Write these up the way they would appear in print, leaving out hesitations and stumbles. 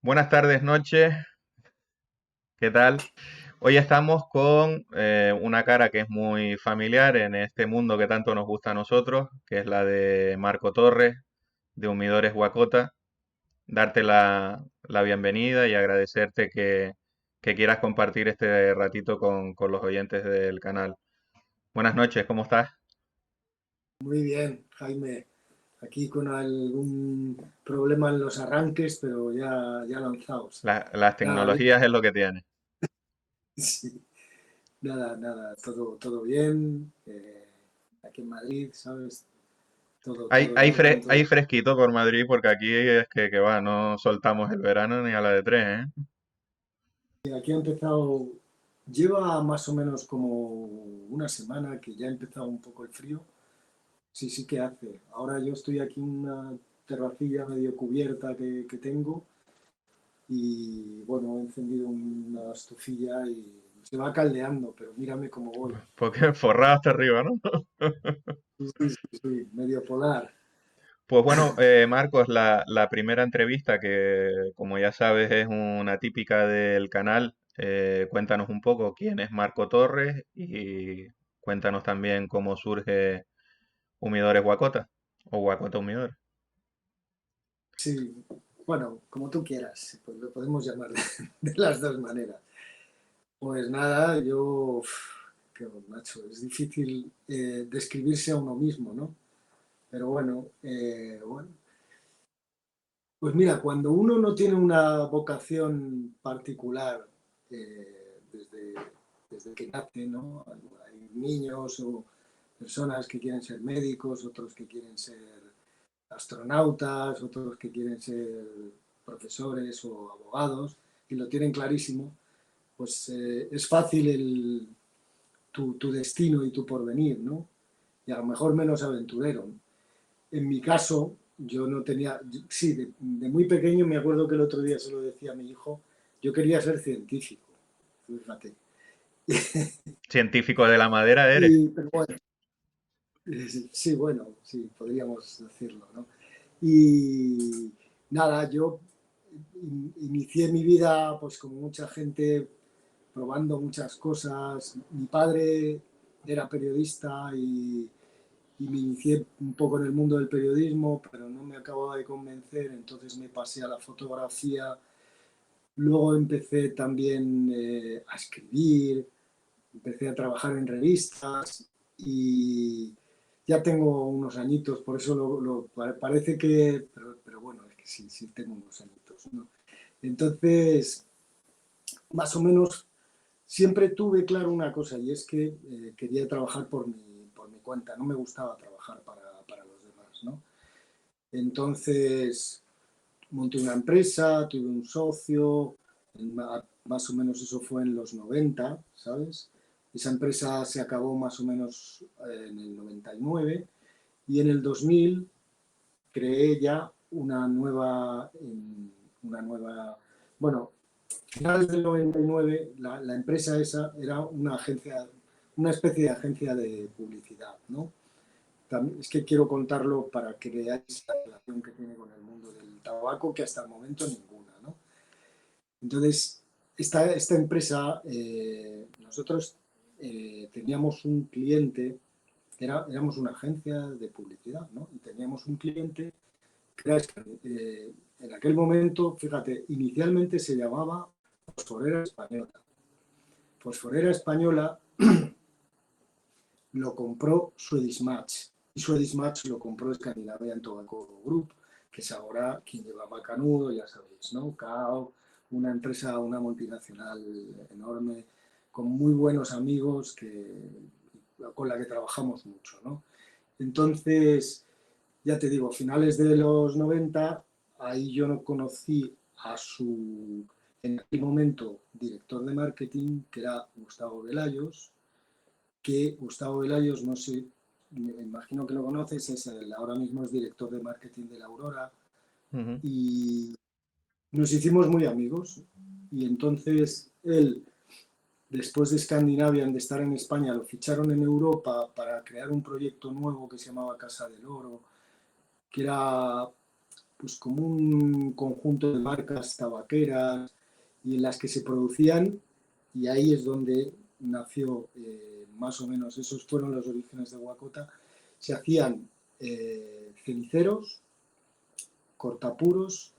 Buenas tardes, noches, ¿qué tal? Hoy estamos con una cara que es muy familiar en este mundo que tanto nos gusta a nosotros, que es la de Marco Torres, de Humidores Guacota. Darte la bienvenida y agradecerte que quieras compartir este ratito con los oyentes del canal. Buenas noches, ¿cómo estás? Muy bien, Jaime. Aquí con algún problema en los arranques, pero ya lanzados. Las Nada, bien. tecnologías es lo que tiene. Sí, nada, todo bien. Aquí en Madrid, ¿sabes? Todo Hay dentro. fresquito por Madrid porque aquí es que va, no soltamos el verano ni a la de tres, ¿eh? Aquí ha empezado, lleva más o menos como una semana que ya ha empezado un poco el frío. Sí, sí que hace. Ahora yo estoy aquí en una terracilla medio cubierta que tengo. Y bueno, he encendido una estufilla y se va caldeando, pero mírame cómo voy. Porque forrado hasta arriba, ¿no? Sí, medio polar. Pues bueno, Marcos, la primera entrevista que, como ya sabes, es una típica del canal. Cuéntanos un poco quién es Marco Torres y cuéntanos también cómo surge Humidores Guacota o Guacota Humidores. Sí, bueno, como tú quieras, pues lo podemos llamar de las dos maneras. Pues nada, qué macho, es difícil describirse a uno mismo, ¿no? Pero bueno, pues mira, cuando uno no tiene una vocación particular desde que nace, ¿no? Hay niños o personas que quieren ser médicos, otros que quieren ser astronautas, otros que quieren ser profesores o abogados, y lo tienen clarísimo, pues es fácil tu destino y tu porvenir, ¿no? Y a lo mejor menos aventurero. En mi caso, yo no tenía, sí, de muy pequeño me acuerdo que el otro día se lo decía a mi hijo, yo quería ser científico, fíjate. Científico de la madera eres. Pero bueno, sí, bueno, sí, podríamos decirlo, ¿no? Y nada, yo inicié mi vida, pues como mucha gente, probando muchas cosas. Mi padre era periodista y me inicié un poco en el mundo del periodismo, pero no me acababa de convencer, entonces me pasé a la fotografía. Luego empecé también a escribir, empecé a trabajar en revistas y ya tengo unos añitos, por eso parece que, pero bueno, es que sí, sí tengo unos añitos, ¿no? Entonces, más o menos, siempre tuve claro una cosa y es que quería trabajar por mi cuenta, no me gustaba trabajar para los demás, ¿no? Entonces, monté una empresa, tuve un socio, más o menos eso fue en los 90, ¿sabes? Esa empresa se acabó más o menos en el 99 y en el 2000 creé ya bueno, finales del 99 la empresa esa era una agencia, una especie de agencia de publicidad, ¿no? Es que quiero contarlo para que veáis la relación que tiene con el mundo del tabaco, que hasta el momento ninguna, ¿no? Entonces, esta empresa, nosotros teníamos un cliente, éramos una agencia de publicidad, ¿no? Y teníamos un cliente que era, en aquel momento, fíjate, inicialmente se llamaba Fosforera Española. Fosforera Española lo compró Swedish Match y Swedish Match lo compró Scandinavian Tobacco Group, que es ahora quien lleva Macanudo, ya sabéis, ¿no? Cao, una empresa, una multinacional enorme, con muy buenos amigos con la que trabajamos mucho, ¿no? Entonces, ya te digo, finales de los 90, ahí yo no conocí a en aquel momento, director de marketing, que era Gustavo Velayos, que Gustavo Velayos, no sé, me imagino que lo conoces, ahora mismo es director de marketing de la Aurora Ujú. y nos hicimos muy amigos y entonces él, después de Scandinavian, de estar en España, lo ficharon en Europa para crear un proyecto nuevo que se llamaba Casa del Oro, que era pues como un conjunto de marcas tabaqueras y en las que se producían, y ahí es donde nació más o menos, esos fueron los orígenes de Guacota, se hacían ceniceros, cortapuros,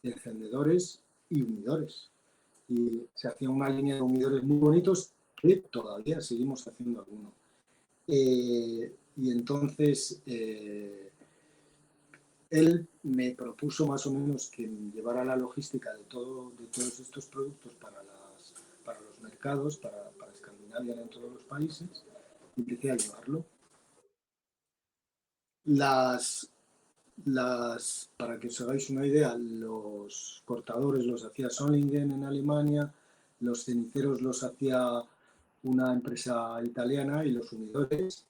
encendedores y unidores. Y se hacía una línea de unidores muy bonitos que todavía seguimos haciendo algunos. Y entonces él me propuso más o menos que llevara la logística de todos estos productos para los mercados, para Escandinavia en todos los países, y empecé a llevarlo. Para que os hagáis una idea, los cortadores los hacía Solingen en Alemania, los ceniceros los hacía una empresa italiana y los unidores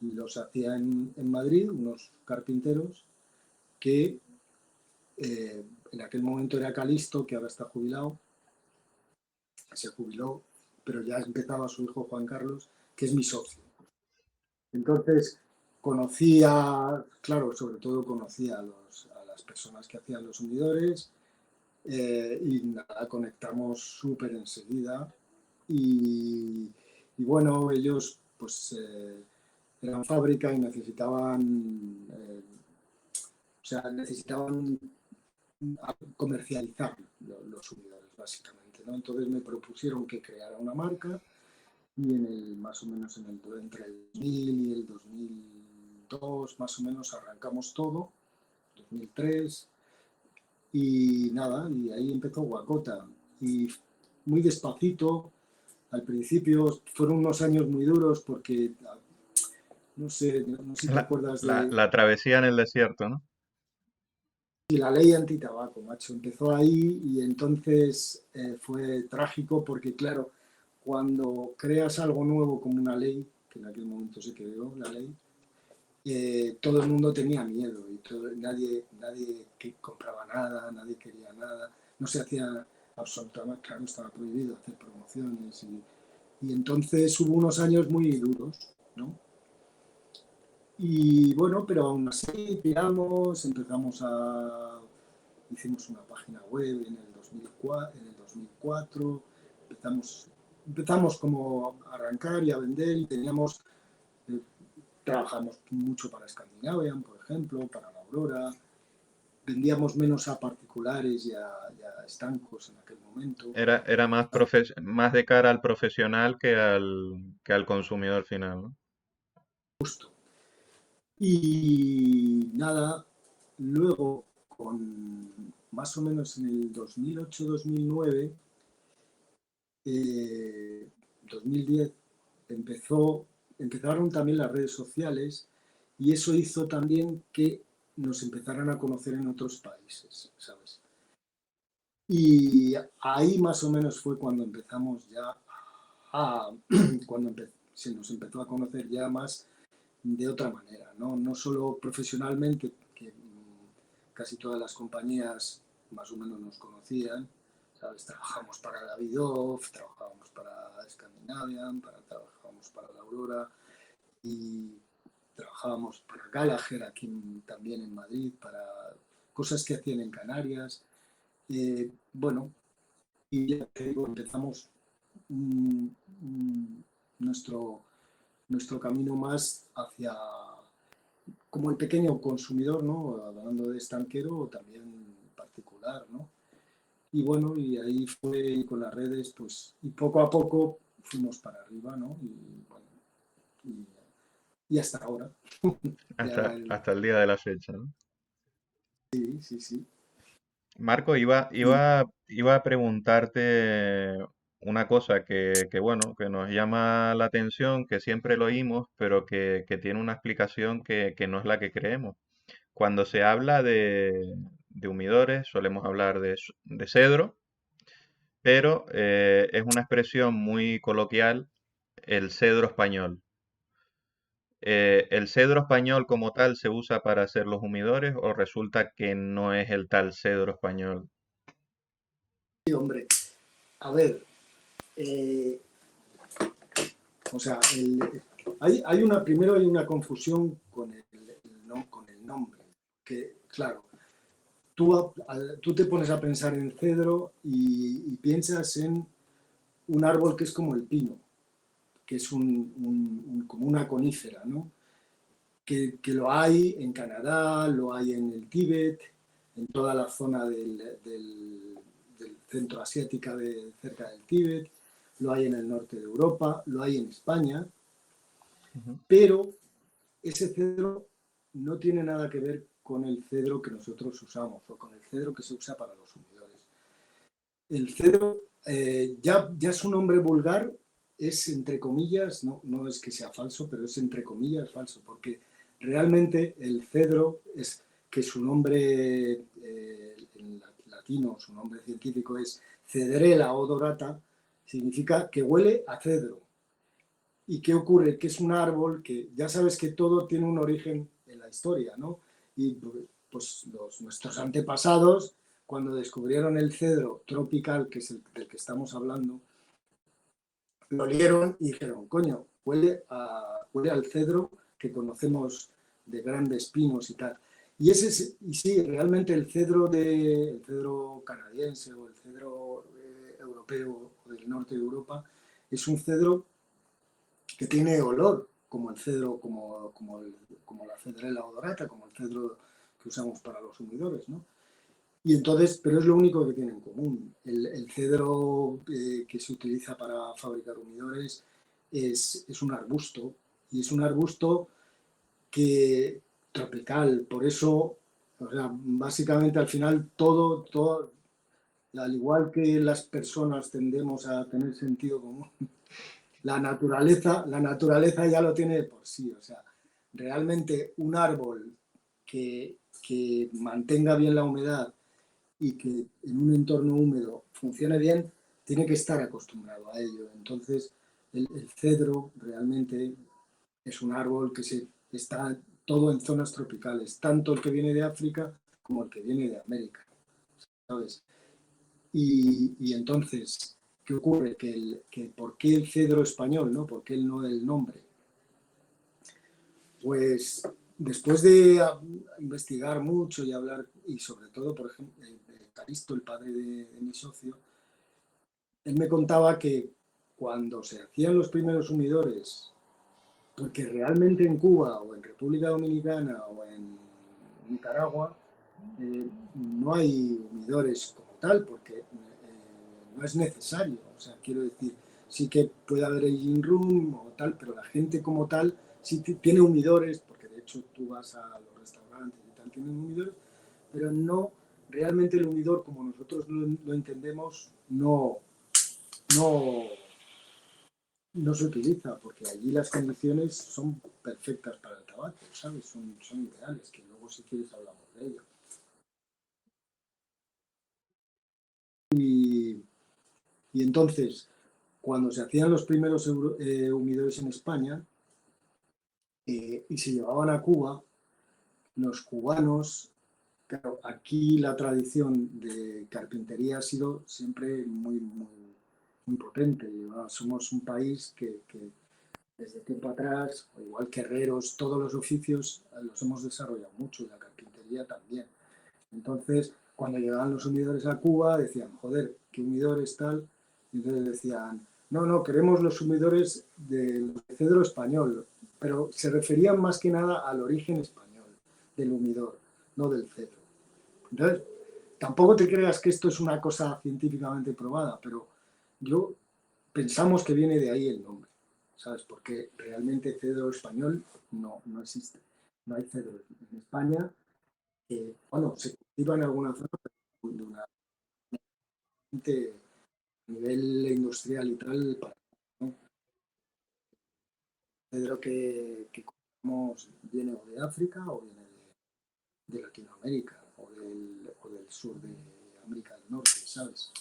los hacía en Madrid, unos carpinteros que en aquel momento era Calisto, que ahora está jubilado, se jubiló, pero ya empezaba su hijo Juan Carlos, que es mi socio. Entonces, conocía, claro, sobre todo conocía a las personas que hacían los unidores y nada, conectamos súper enseguida y bueno, ellos pues eran fábrica y necesitaban, o sea, necesitaban comercializar los unidores básicamente, ¿no? Entonces me propusieron que creara una marca y más o menos entre el 2000 y el 2002 más o menos arrancamos todo, 2003 y nada, y ahí empezó Guacota y muy despacito, al principio fueron unos años muy duros porque no sé si te acuerdas de La travesía en el desierto, ¿no? la ley antitabaco, macho, empezó ahí y entonces fue trágico porque claro, cuando creas algo nuevo como una ley, que en aquel momento se creó la ley, todo el mundo tenía miedo y nadie que compraba nada, nadie quería nada, no se hacía absolutamente, claro, estaba prohibido hacer promociones y entonces hubo unos años muy duros, ¿no? Y bueno, pero aún así tiramos, hicimos una página web en el 2004 empezamos como a arrancar y a vender y eh, trabajamos mucho para Scandinavian, por ejemplo, para la Aurora, vendíamos menos a particulares y a estancos en aquel momento, Era más, más de cara al profesional que al consumidor final, ¿no? justo. Y nada, luego más o menos en el 2008-2009, 2010, empezaron también las redes sociales y eso hizo también que nos empezaran a conocer en otros países, ¿sabes? Y ahí más o menos fue cuando empezamos ya cuando se nos empezó a conocer ya más de otra manera, ¿no? No solo profesionalmente, que casi todas las compañías más o menos nos conocían, ¿sabes? Trabajamos para Davidoff, trabajábamos para Scandinavian, trabajábamos para la Aurora y trabajábamos para Gallagher aquí también en Madrid, para cosas que hacían en Canarias. Bueno, y ya te digo, empezamos mm, mm, nuestro, nuestro camino más hacia como el pequeño consumidor, ¿no? Hablando de estanquero o también particular, ¿no? Y bueno, y ahí fue con las redes, pues, y poco a poco fuimos para arriba, ¿no? Y bueno, y hasta ahora. Ya Hasta el día de la fecha, ¿no? sí, sí, sí. Marco, Y iba a preguntarte una cosa bueno, que nos llama la atención, que siempre lo oímos, pero que tiene una explicación que no es la que creemos. Cuando se habla de humidores, solemos hablar de cedro, pero es una expresión muy coloquial, el cedro español. ¿El cedro español como tal se usa para hacer los humidores o resulta que no es el tal cedro español? sí, hombre, a ver, eh, o sea, primero hay una confusión con con el nombre, que claro, tú te pones a pensar en cedro y piensas en un árbol que es como el pino, que es como una conífera, ¿no? Que lo hay en Canadá, lo hay en el Tíbet, en toda la zona del centro asiática cerca del Tíbet, lo hay en el norte de Europa, lo hay en España, Ujú. pero ese cedro no tiene nada que ver con el cedro que nosotros usamos o con el cedro que se usa para los humidores. El cedro, ya su nombre vulgar es entre comillas, no es que sea falso, pero es entre comillas falso, porque realmente el cedro es que su nombre en latino, su nombre científico es Cedrela odorata, significa que huele a cedro. ¿Y qué ocurre? Que es un árbol que ya sabes que todo tiene un origen en la historia, ¿no? Y pues nuestros antepasados, cuando descubrieron el cedro tropical, que es el del que estamos hablando, lo olieron y dijeron, coño, huele al cedro que conocemos de grandes pinos y tal. Y sí, realmente el cedro canadiense o el cedro europeo o del norte de Europa es un cedro que tiene olor, como el cedro, como la cedrela odorata, como el cedro que usamos para los humidores, ¿no? Y entonces, pero es lo único que tiene en común. El cedro que se utiliza para fabricar humidores es un arbusto, y es un arbusto que tropical, por eso, o sea, básicamente al final todo, al igual que las personas tendemos a tener sentido común, la naturaleza ya lo tiene de por sí. O sea, realmente un árbol que mantenga bien la humedad y que en un entorno húmedo funcione bien, tiene que estar acostumbrado a ello. Entonces, el cedro realmente es un árbol está todo en zonas tropicales, tanto el que viene de África como el que viene de América, ¿sabes? Y entonces, ¿qué ocurre? Que ¿por qué el cedro español, no? ¿Por qué no el nombre? Pues después de investigar mucho y hablar, y sobre todo, por ejemplo, Caristo, el padre de mi socio, él me contaba que cuando se hacían los primeros humidores, porque realmente en Cuba o en República Dominicana o en Nicaragua no hay humidores como tal, porque no es necesario. O sea, quiero decir, sí que puede haber engine room o tal, pero la gente como tal sí tiene humidores, porque de hecho tú vas a los restaurantes y tal, tienen humidores, pero no, realmente el humidor como nosotros lo entendemos, no, no se utiliza, porque allí las condiciones son perfectas para el tabaco, ¿sabes? Son ideales, que luego si quieres hablamos de ello. Y, y entonces, cuando se hacían los primeros humidores en España y se llevaban a Cuba, los cubanos, claro, aquí la tradición de carpintería ha sido siempre muy potente. Somos un país que desde tiempo atrás, igual que herreros, todos los oficios los hemos desarrollado mucho y la carpintería también. Entonces, cuando llegaban los humidores a Cuba, decían, joder, ¿qué humidores tal? Y entonces decían, no, queremos los humidores del cedro español, pero se referían más que nada al origen español del humidor, no del cedro. Entonces, tampoco te creas que esto es una cosa científicamente probada, pero yo pensamos que viene de ahí el nombre, ¿sabes? Porque realmente cedro español no existe. No hay cedro en España. Bueno, se cultiva en alguna zona, pero de una nivel industrial y tal, ¿no? Cedro que compramos viene o de África o viene de Latinoamérica o del sur de América del Norte, ¿sabes?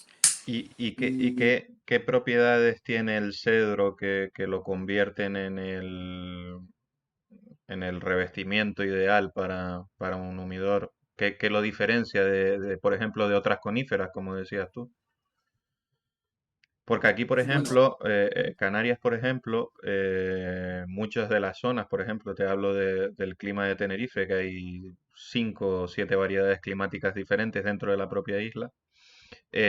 ¿Y Y qué propiedades tiene el cedro que lo convierten en el revestimiento ideal para un humidor? ¿Qué lo diferencia por ejemplo, de otras coníferas, como decías tú? Porque aquí, por Bueno, ejemplo, Canarias, por ejemplo, muchas de las zonas, por ejemplo, te hablo del clima de Tenerife, que hay 5 o 7 variedades climáticas diferentes dentro de la propia isla.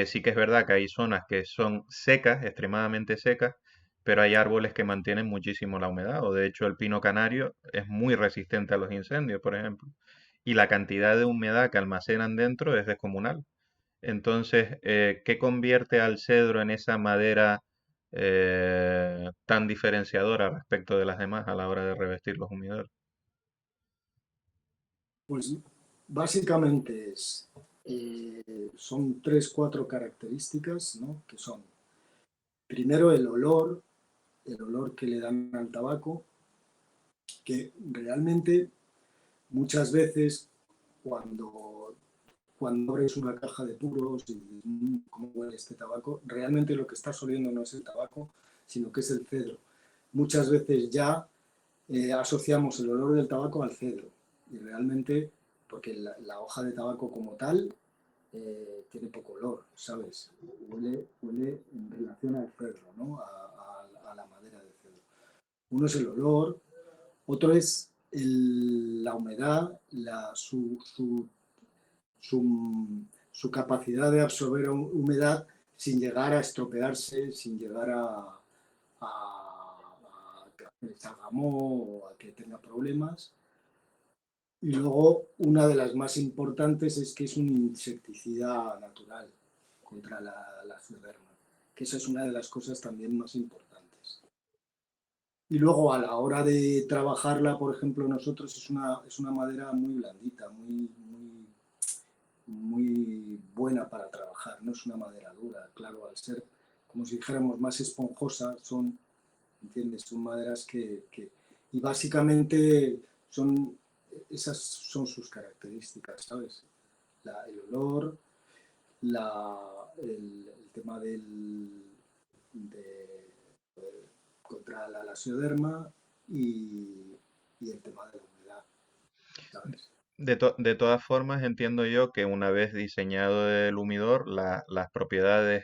Sí que es verdad que hay zonas que son secas, extremadamente secas, pero hay árboles que mantienen muchísimo la humedad, o de hecho el pino canario es muy resistente a los incendios, por ejemplo, y la cantidad de humedad que almacenan dentro es descomunal. Entonces, ¿qué convierte al cedro en esa madera tan diferenciadora respecto de las demás a la hora de revestir los humidores? pues básicamente son tres, cuatro características, ¿no? Que son, primero, el olor que le dan al tabaco, que realmente muchas veces cuando, cuando abres una caja de puros y dices, cómo huele este tabaco, realmente lo que estás oliendo no es el tabaco, sino que es el cedro. Muchas veces ya asociamos el olor del tabaco al cedro y realmente, porque la hoja de tabaco como tal tiene poco olor, ¿sabes? Huele en relación al cedro, ¿no? A la madera de cedro. Uno es el olor, otro es la humedad, su capacidad de absorber humedad sin llegar a estropearse, sin llegar a que se agamó o a que tenga problemas. Y luego, una de las más importantes es que es un insecticida natural contra la scleroderma, que esa es una de las cosas también más importantes. Y luego, a la hora de trabajarla, por ejemplo, nosotros es una madera muy blandita, muy buena para trabajar, no es una madera dura, claro, al ser, como si dijéramos, más esponjosa, son, ¿entiendes? Son maderas y básicamente son, esas son sus características, ¿sabes? El olor, el tema de, contra la lasioderma y el tema de la humedad, ¿sabes? De todas formas, entiendo yo que una vez diseñado el humidor, las propiedades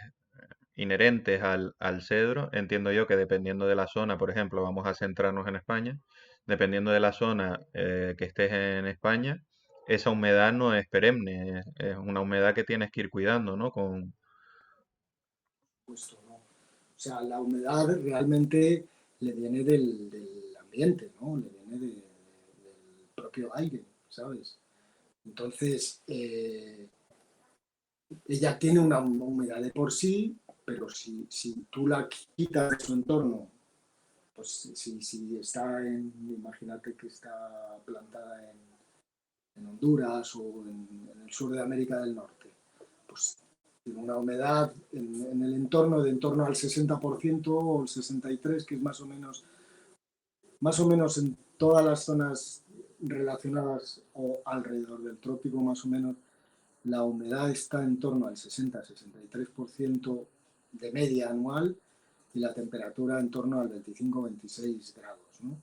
inherentes al cedro, entiendo yo que dependiendo de la zona, por ejemplo, vamos a centrarnos en España, dependiendo de la zona que estés en España, esa humedad no es perenne, es una humedad que tienes que ir cuidando, ¿no? Puesto, ¿no? O sea, la humedad realmente le viene del ambiente, ¿no? Le viene del propio aire, ¿sabes? Entonces, ella tiene una humedad de por sí, pero si tú la quitas de su entorno, pues si está imagínate que está plantada en Honduras o en el sur de América del Norte, pues tiene una humedad en el entorno de en torno al 60% o el 63%, que es más o menos en todas las zonas relacionadas o alrededor del trópico, más o menos, la humedad está en torno al 60-63% de media anual y la temperatura en torno al 25-26 grados, ¿no?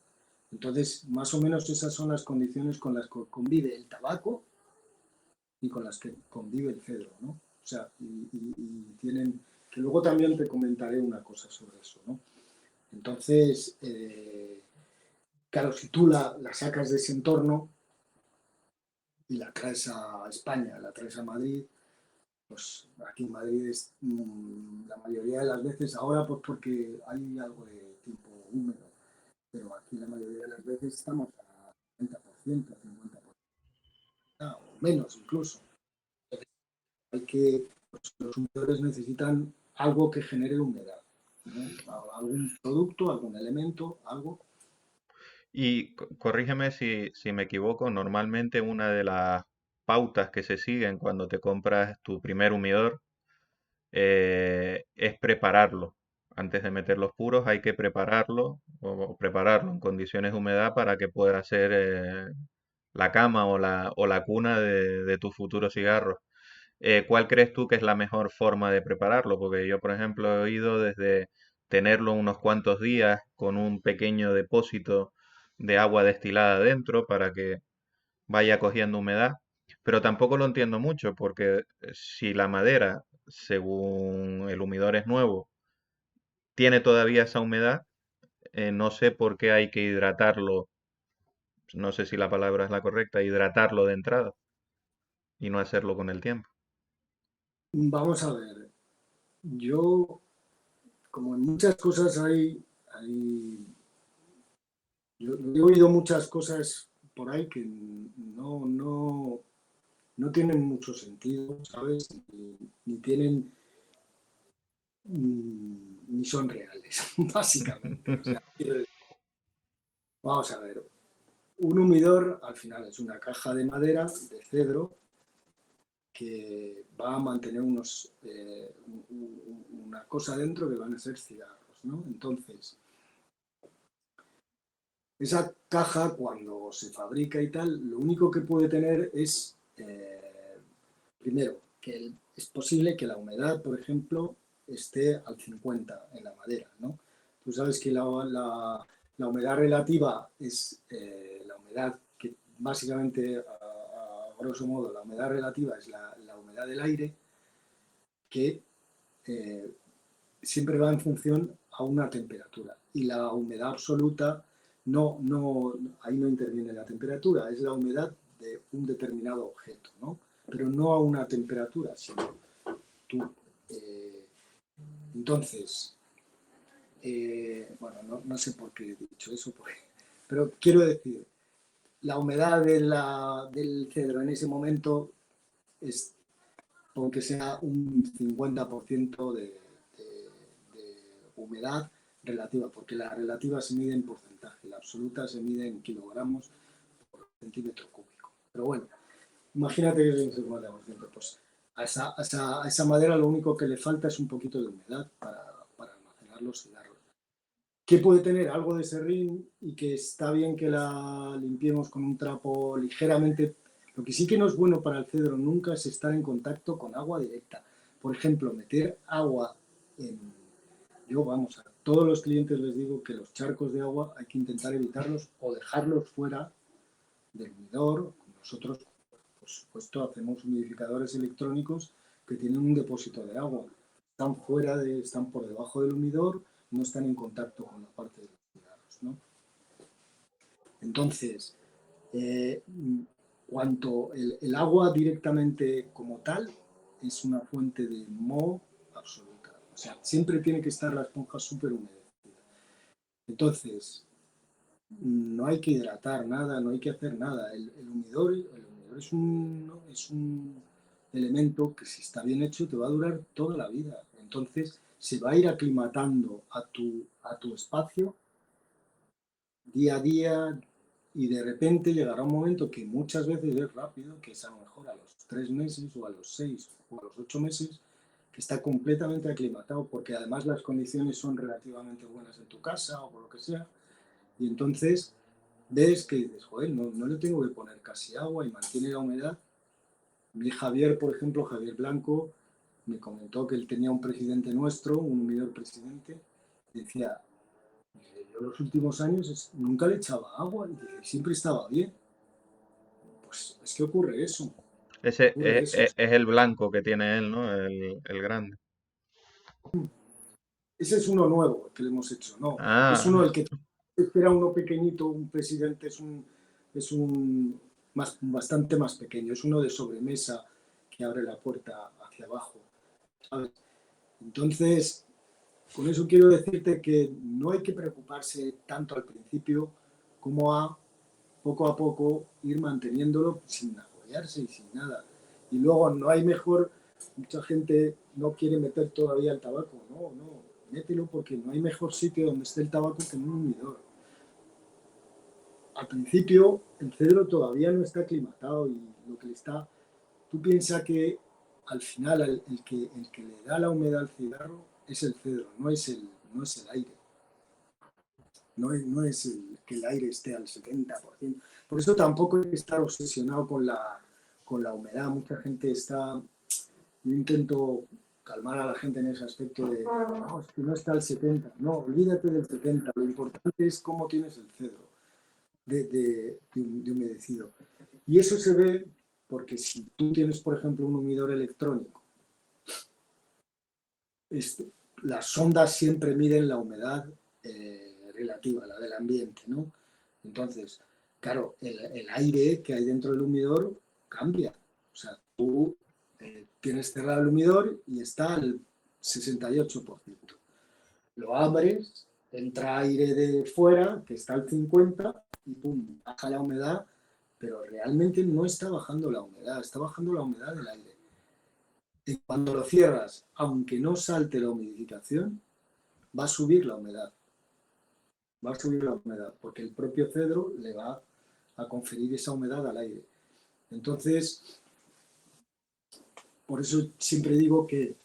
Entonces, más o menos esas son las condiciones con las que convive el tabaco y con las que convive el cedro, ¿no? O sea, y tienen, que luego también te comentaré una cosa sobre eso, ¿no? Entonces, claro, si tú la sacas de ese entorno y la traes a España, la traes a Madrid, pues aquí en Madrid es la mayoría de las veces, ahora pues porque hay algo de tiempo húmedo, pero aquí la mayoría de las veces estamos a 30%, 50% o menos incluso. Hay que, pues, los humedores necesitan algo que genere humedad, ¿no? Algún producto, algún elemento, algo. Y corrígeme si me equivoco, normalmente una de las pautas que se siguen cuando te compras tu primer humidor es prepararlo. Antes de meter los puros hay que prepararlo o prepararlo en condiciones de humedad para que pueda ser la cama o la cuna de tu futuro cigarro. ¿Cuál crees tú que es la mejor forma de prepararlo? Porque yo, por ejemplo, he oído desde tenerlo unos cuantos días con un pequeño depósito de agua destilada dentro para que vaya cogiendo humedad, pero tampoco lo entiendo mucho porque si la madera, según el humidor es nuevo, tiene todavía esa humedad, no sé por qué hay que hidratarlo, no sé si la palabra es la correcta, hidratarlo de entrada y no hacerlo con el tiempo. Vamos a ver, yo, como en muchas cosas yo he oído muchas cosas por ahí que no tienen mucho sentido, ¿sabes? Ni tienen, ni son reales, básicamente. O sea, vamos a ver, un humidor al final es una caja de madera, de cedro, que va a mantener una cosa dentro que van a ser cigarros, ¿no? Entonces, esa caja cuando se fabrica y tal, lo único que puede tener es, primero, que es posible que la humedad, por ejemplo, esté al 50 en la madera, ¿no? Tú sabes que la humedad relativa es la humedad que básicamente, a grosso modo, la humedad relativa es la humedad del aire que eh, siempre va en función a una temperatura. Y la humedad absoluta, ahí no interviene la temperatura, es la humedad de un determinado objeto, ¿no? Pero no a una temperatura, sino tú. eh, entonces, bueno, no sé por qué he dicho eso, pero quiero decir, la humedad del cedro en ese momento es, aunque sea un 50% de humedad relativa, porque la relativa se mide en porcentaje, la absoluta se mide en kilogramos por centímetro cúbico. Pero bueno, imagínate que es un 50%, pues a esa madera lo único que le falta es un poquito de humedad para almacenar los cigarros. ¿Qué puede tener? Algo de serrín y que está bien que la limpiemos con un trapo ligeramente. Lo que sí que no es bueno para el cedro nunca es estar en contacto con agua directa. Por ejemplo, meter agua en... Yo, vamos, a todos los clientes les digo que los charcos de agua hay que intentar evitarlos o dejarlos fuera del humidor. Nosotros, por supuesto, hacemos humidificadores electrónicos que tienen un depósito de agua. Están por debajo del humidor, no están en contacto con la parte de los cigarros, ¿no? Entonces, eh, cuanto el agua directamente como tal es una fuente de moho absoluta. O sea, siempre tiene que estar la esponja súper humedecida. Entonces, no hay que hidratar nada, no hay que hacer nada. El humidor es un elemento que si está bien hecho te va a durar toda la vida. Entonces se va a ir aclimatando a tu espacio día a día y de repente llegará un momento que muchas veces es rápido, que es a lo mejor a los 3 meses o a los 6 o a los 8 meses, que está completamente aclimatado porque además las condiciones son relativamente buenas en tu casa o por lo que sea. Y entonces ves que dices, joder, no le tengo que poner casi agua y mantiene la humedad. Mi Javier, por ejemplo, Javier Blanco, me comentó que él tenía un presidente nuestro, un humidor presidente, y decía, yo los últimos años nunca le echaba agua y siempre estaba bien. Pues es que ocurre eso, Ese ocurre eso. es el blanco que tiene él, ¿no? El grande. Ese es uno nuevo que le hemos hecho, no. Es Ah, uno el que era uno pequeñito, un presidente es un bastante más pequeño, es uno de sobremesa que abre la puerta hacia abajo, ¿sabes? Entonces, con eso quiero decirte que no hay que preocuparse tanto al principio como poco a poco ir manteniéndolo sin agobiarse y sin nada. Y luego no hay mejor, mucha gente no quiere meter todavía el tabaco, no, mételo porque no hay mejor sitio donde esté el tabaco que en un humidor. Al principio el cedro todavía no está aclimatado y lo que le está, tú piensas que al final el que le da la humedad al cigarro es el cedro, no es el aire. No es que el aire esté al 70%. Por eso tampoco hay que estar obsesionado con la humedad. Mucha gente está... Yo intento calmar a la gente en ese aspecto de, no, es que no está al 70. No, olvídate del 70. Lo importante es cómo tienes el cedro de humedecido. Y eso se ve porque si tú tienes, por ejemplo, un humidor electrónico, este, las sondas siempre miden la humedad relativa, la del ambiente, ¿no? Entonces, claro, el aire que hay dentro del humidor cambia. O sea, tú tienes cerrado el humidor y está al 68%. Lo abres, entra aire de fuera, que está al 50%, y pum, baja la humedad, pero realmente no está bajando la humedad, está bajando la humedad del aire. Y cuando lo cierras, aunque no salte la humidificación, va a subir la humedad, va a subir la humedad, porque el propio cedro le va a conferir esa humedad al aire. Entonces, por eso siempre digo que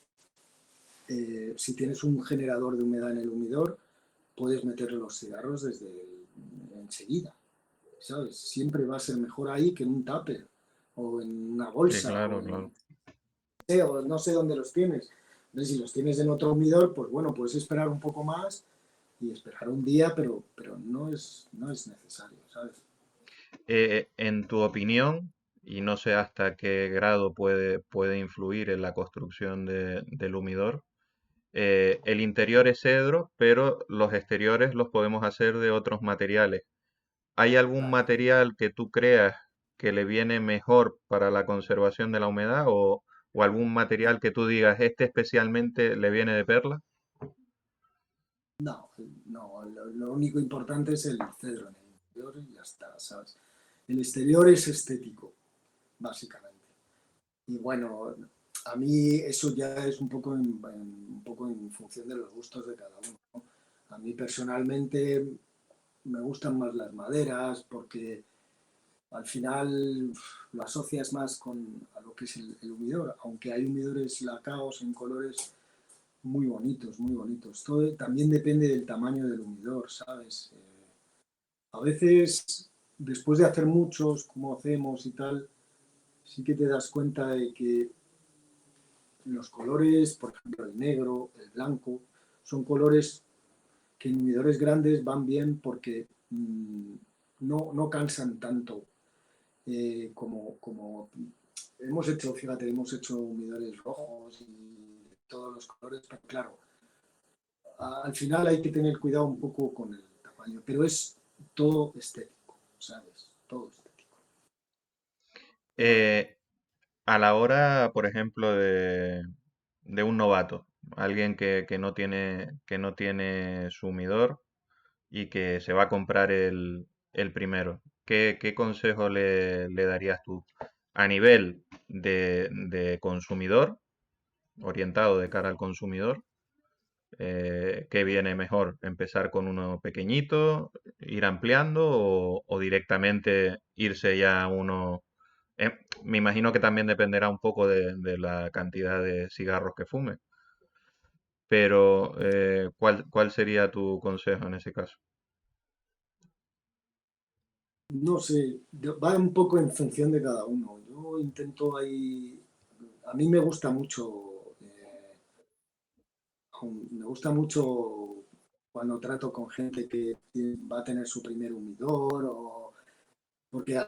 si tienes un generador de humedad en el humidor, puedes meter los cigarros enseguida, ¿sabes? Siempre va a ser mejor ahí que en un tupper o en una Sí, bolsa claro, claro. o no sé dónde los tienes. Entonces, si los tienes en otro humidor, pues bueno, puedes esperar un poco más y esperar un día, pero no es necesario, ¿sabes? En tu opinión, y no sé hasta qué grado puede influir en la construcción del humidor, el interior es cedro, pero los exteriores los podemos hacer de otros materiales. ¿Hay algún Claro. material que tú creas que le viene mejor para la conservación de la humedad o algún material que tú digas, este especialmente le viene de perla? No, no, lo único importante es el cedro en el interior y ya está, ¿sabes? El exterior es estético, básicamente. Y bueno, a mí eso ya es un poco en función de los gustos de cada uno, ¿no? A mí personalmente me gustan más las maderas porque al final lo asocias más a lo que es el humidor, aunque hay humidores lacaos en colores muy bonitos, muy bonitos. Todo también depende del tamaño del humidor, ¿sabes? A veces, después de hacer muchos, como hacemos y tal, sí que te das cuenta de que los colores, por ejemplo, el negro, el blanco, son colores que en humidores grandes van bien porque no cansan tanto como hemos hecho, fíjate, hemos hecho humidores rojos y todos los colores, pero claro, al final hay que tener cuidado un poco con el tamaño, pero es todo estético, ¿sabes? Todo estético. Eh, a la hora, por ejemplo, de un novato, alguien que no tiene sumidor y que se va a comprar el primero, ¿qué consejo le darías tú a nivel de consumidor, orientado de cara al consumidor? ¿Qué viene mejor? ¿Empezar con uno pequeñito, ir ampliando o directamente irse ya a uno? Me imagino que también dependerá un poco de la cantidad de cigarros que fume, pero ¿cuál sería tu consejo en ese caso? No sé, va un poco en función de cada uno. Yo intento ahí, a mí me gusta mucho cuando trato con gente que va a tener su primer humidor o porque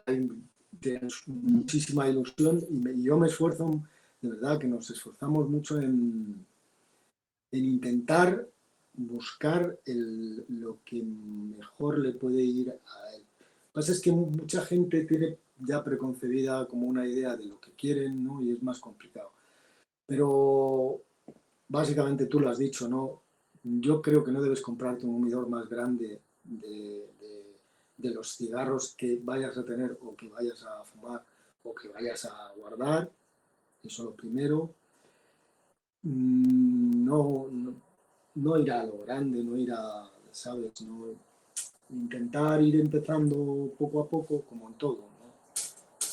tienen muchísima ilusión y yo me esfuerzo, de verdad que nos esforzamos mucho en intentar buscar lo que mejor le puede ir a él. Lo que pasa es que mucha gente tiene ya preconcebida como una idea de lo que quieren, ¿no? Y es más complicado. Pero básicamente tú lo has dicho, ¿no? Yo creo que no debes comprarte un humidor más grande de los cigarros que vayas a tener o que vayas a fumar o que vayas a guardar. Eso lo primero. No ir a lo grande, no ir a, ¿sabes? No, intentar ir empezando poco a poco, como en todo, ¿no?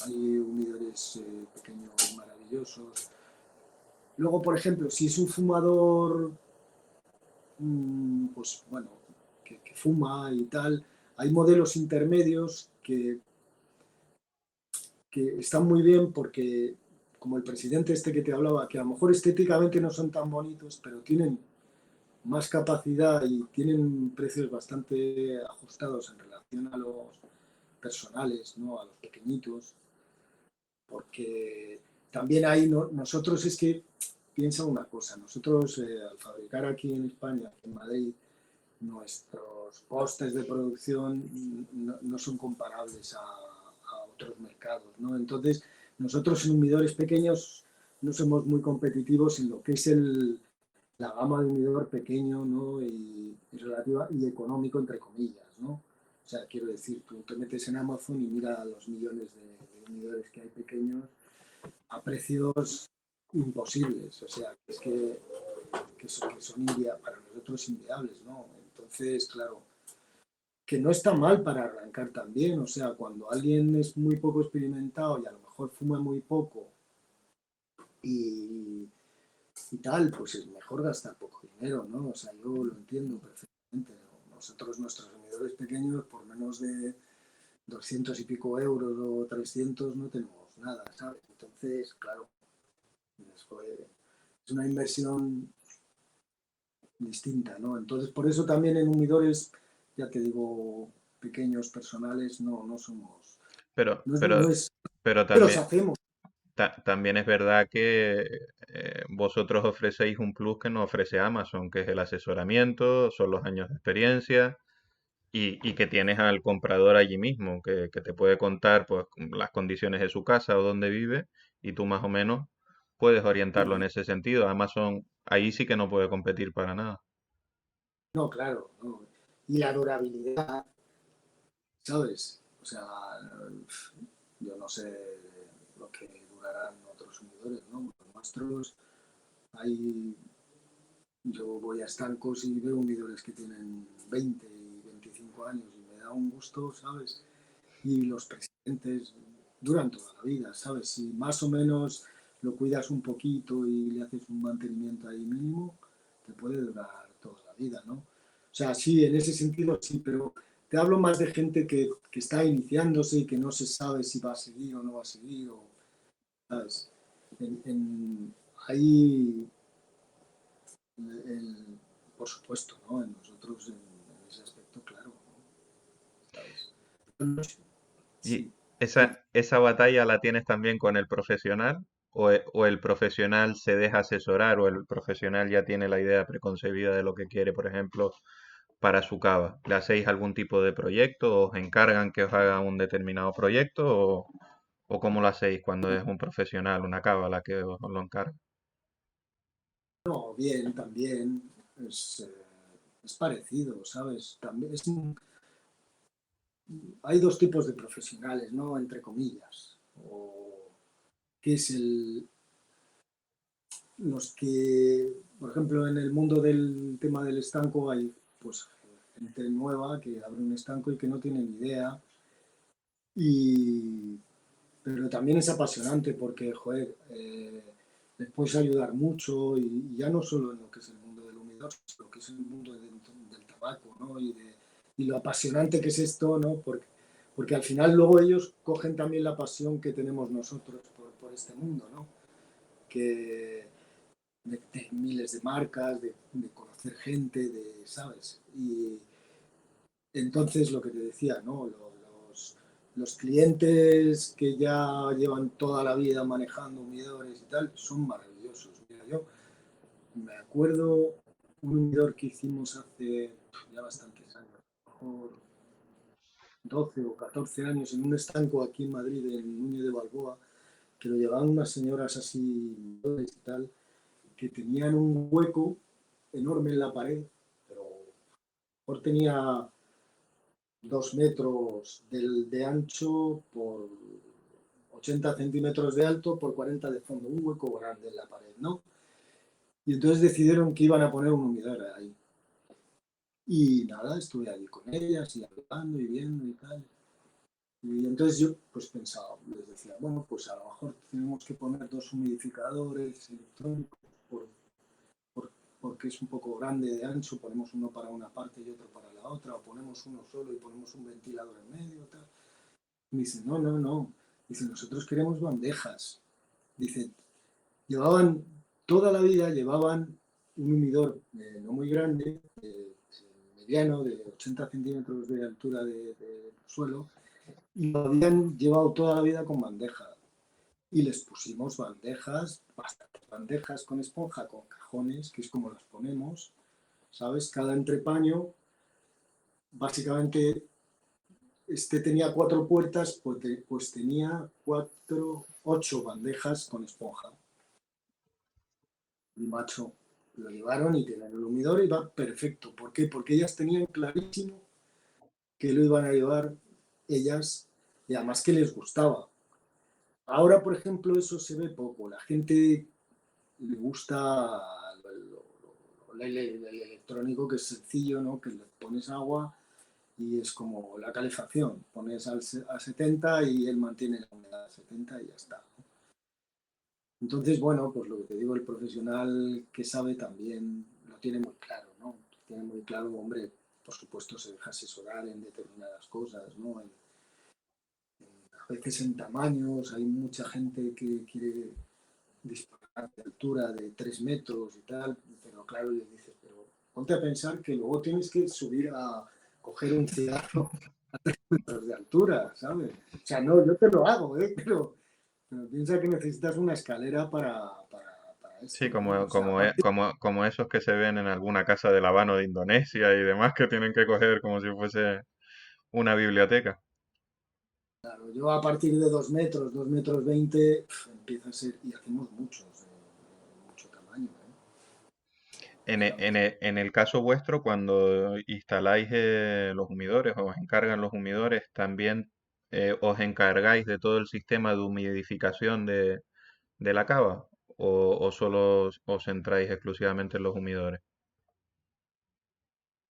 Hay humidores pequeños maravillosos. Luego, por ejemplo, si es un fumador, pues bueno, que fuma y tal, hay modelos intermedios que están muy bien porque, como el presidente este que te hablaba, que a lo mejor estéticamente no son tan bonitos, pero tienen más capacidad y tienen precios bastante ajustados en relación a los personales, ¿no? A los pequeñitos, porque también hay, nosotros es que piensa una cosa, nosotros al fabricar aquí en España, aquí en Madrid, nuestros costes de producción no son comparables a otros mercados, ¿no? Entonces, nosotros en humidores pequeños no somos muy competitivos en lo que es la gama de humidor pequeño, ¿no? Y relativa y económico, entre comillas, ¿no? O sea, quiero decir, tú te metes en Amazon y mira los millones de humidores que hay pequeños a precios imposibles. O sea, es que son para nosotros inviables, ¿no? Entonces, claro, que no está mal para arrancar también. O sea, cuando alguien es muy poco experimentado y a lo mejor fuma muy poco y, y tal, pues es mejor gastar poco dinero, ¿no? O sea, yo lo entiendo perfectamente, ¿no? Nosotros, nuestros vendedores pequeños, por menos de 200 y pico euros o 300 no tenemos nada, ¿sabes? Entonces, claro, es una inversión distinta, ¿no? Entonces, por eso también en humidores, ya te digo, pequeños, personales, no somos, Pero, no es, pero, no es pero que los también, hacemos. también es verdad que vosotros ofrecéis un plus que no ofrece Amazon, que es el asesoramiento, son los años de experiencia y que tienes al comprador allí mismo, que te puede contar pues las condiciones de su casa o dónde vive y tú más o menos puedes orientarlo en Sí. ese sentido. Amazon ahí sí que no puede competir para nada. No, claro, no. Y la durabilidad, ¿sabes? O sea, yo no sé lo que durarán otros humidores, ¿no? Los nuestros, hay, yo voy a estancos y veo humidores que tienen 20 y 25 años y me da un gusto, ¿sabes? Y los presidentes duran toda la vida, ¿sabes? Si más o menos lo cuidas un poquito y le haces un mantenimiento ahí mínimo, te puede durar toda la vida, ¿no? O sea, sí, en ese sentido sí, pero te hablo más de gente que está iniciándose y que no se sabe si va a seguir o no va a seguir, o, ¿sabes? Ahí, el- por supuesto, ¿no? En nosotros, en ese aspecto, claro, ¿no? ¿Sabes? ¿Y Sí, esa batalla la tienes también con el profesional? O el profesional se deja asesorar? ¿O el profesional ya tiene la idea preconcebida de lo que quiere, por ejemplo, para su cava? ¿Le hacéis algún tipo de proyecto? ¿O os encargan que os haga un determinado proyecto? O cómo lo hacéis cuando es un profesional, una cava la que os lo encarga? no, bien, también es parecido, ¿sabes? También hay dos tipos de profesionales, ¿no? Entre comillas. O, que es los que, por ejemplo, en el mundo del tema del estanco hay pues gente nueva que abre un estanco y que no tiene ni idea. Y, pero también es apasionante porque, joder, les puedes ayudar mucho y ya no solo en lo que es el mundo del humidor, sino lo que es el mundo del tabaco, ¿no? Y lo apasionante que es esto, ¿no? Porque al final luego ellos cogen también la pasión que tenemos nosotros por este mundo, ¿no? Que de miles de marcas, de conocer gente, ¿sabes? Y entonces lo que te decía, ¿no? Los clientes que ya llevan toda la vida manejando humidores y tal, son maravillosos. Mira, yo me acuerdo un humidor que hicimos hace ya bastantes años, a lo mejor 12 o 14 años, en un estanco aquí en Madrid, en Núñez de Balboa, que lo llevaban unas señoras así y tal, que tenían un hueco enorme en la pared, pero por tenía 2 metros de ancho por 80 centímetros de alto por 40 de fondo, un hueco grande en la pared, ¿no? Y entonces decidieron que iban a poner un humidor ahí. Y nada, estuve allí con ellas y hablando y viendo y tal. Y entonces yo pues pensaba, les decía, bueno, pues a lo mejor tenemos que poner dos humidificadores electrónicos por, por- porque es un poco grande de ancho, ponemos uno para una parte y otro para la otra, o ponemos uno solo y ponemos un ventilador en medio, tal. Y dice, no, no, no. Dice, nosotros queremos bandejas. Dice, llevaban, toda la vida llevaban un humidor no muy grande, mediano, de 80 centímetros de altura de suelo, y lo habían llevado toda la vida con bandeja. y les pusimos bandejas, bastantes bandejas con esponja, con cajones, que es como las ponemos, ¿sabes? Cada entrepaño, básicamente, este tenía 4 puertas, pues tenía 8 bandejas con esponja. El macho lo llevaron y tienen el humidor y va perfecto. ¿Por qué? Porque ellas tenían clarísimo que lo iban a llevar ellas y además que les gustaba. Ahora, por ejemplo, eso se ve poco. La gente le gusta el electrónico, que es sencillo, ¿no? Que le pones agua y es como la calefacción. Pones a 70 y él mantiene la humedad a 70 y ya está. Entonces, bueno, pues lo que te digo, el profesional que sabe también lo tiene muy claro, ¿no? Tiene muy claro, hombre, por supuesto se deja asesorar en determinadas cosas, ¿no? A veces en tamaños, hay mucha gente que quiere disparar de altura de 3 metros y tal, pero claro, les dices, pero ponte a pensar que luego tienes que subir a coger un cigarro a 3 metros de altura, ¿sabes? O sea, no, yo te lo hago, ¿eh? Pero piensa que necesitas una escalera para Sí, eso, ¿no? O sea, como esos que se ven en alguna casa de La Habana o de Indonesia y demás que tienen que coger como si fuese una biblioteca. claro, yo a partir de 2 metros, 2 metros 20, empieza a ser, y hacemos muchos, mucho tamaño, ¿sabes? En el caso vuestro, cuando instaláis los humidores o os encargan los humidores, también os encargáis de todo el sistema de humidificación de la cava o solo os centráis exclusivamente en los humidores.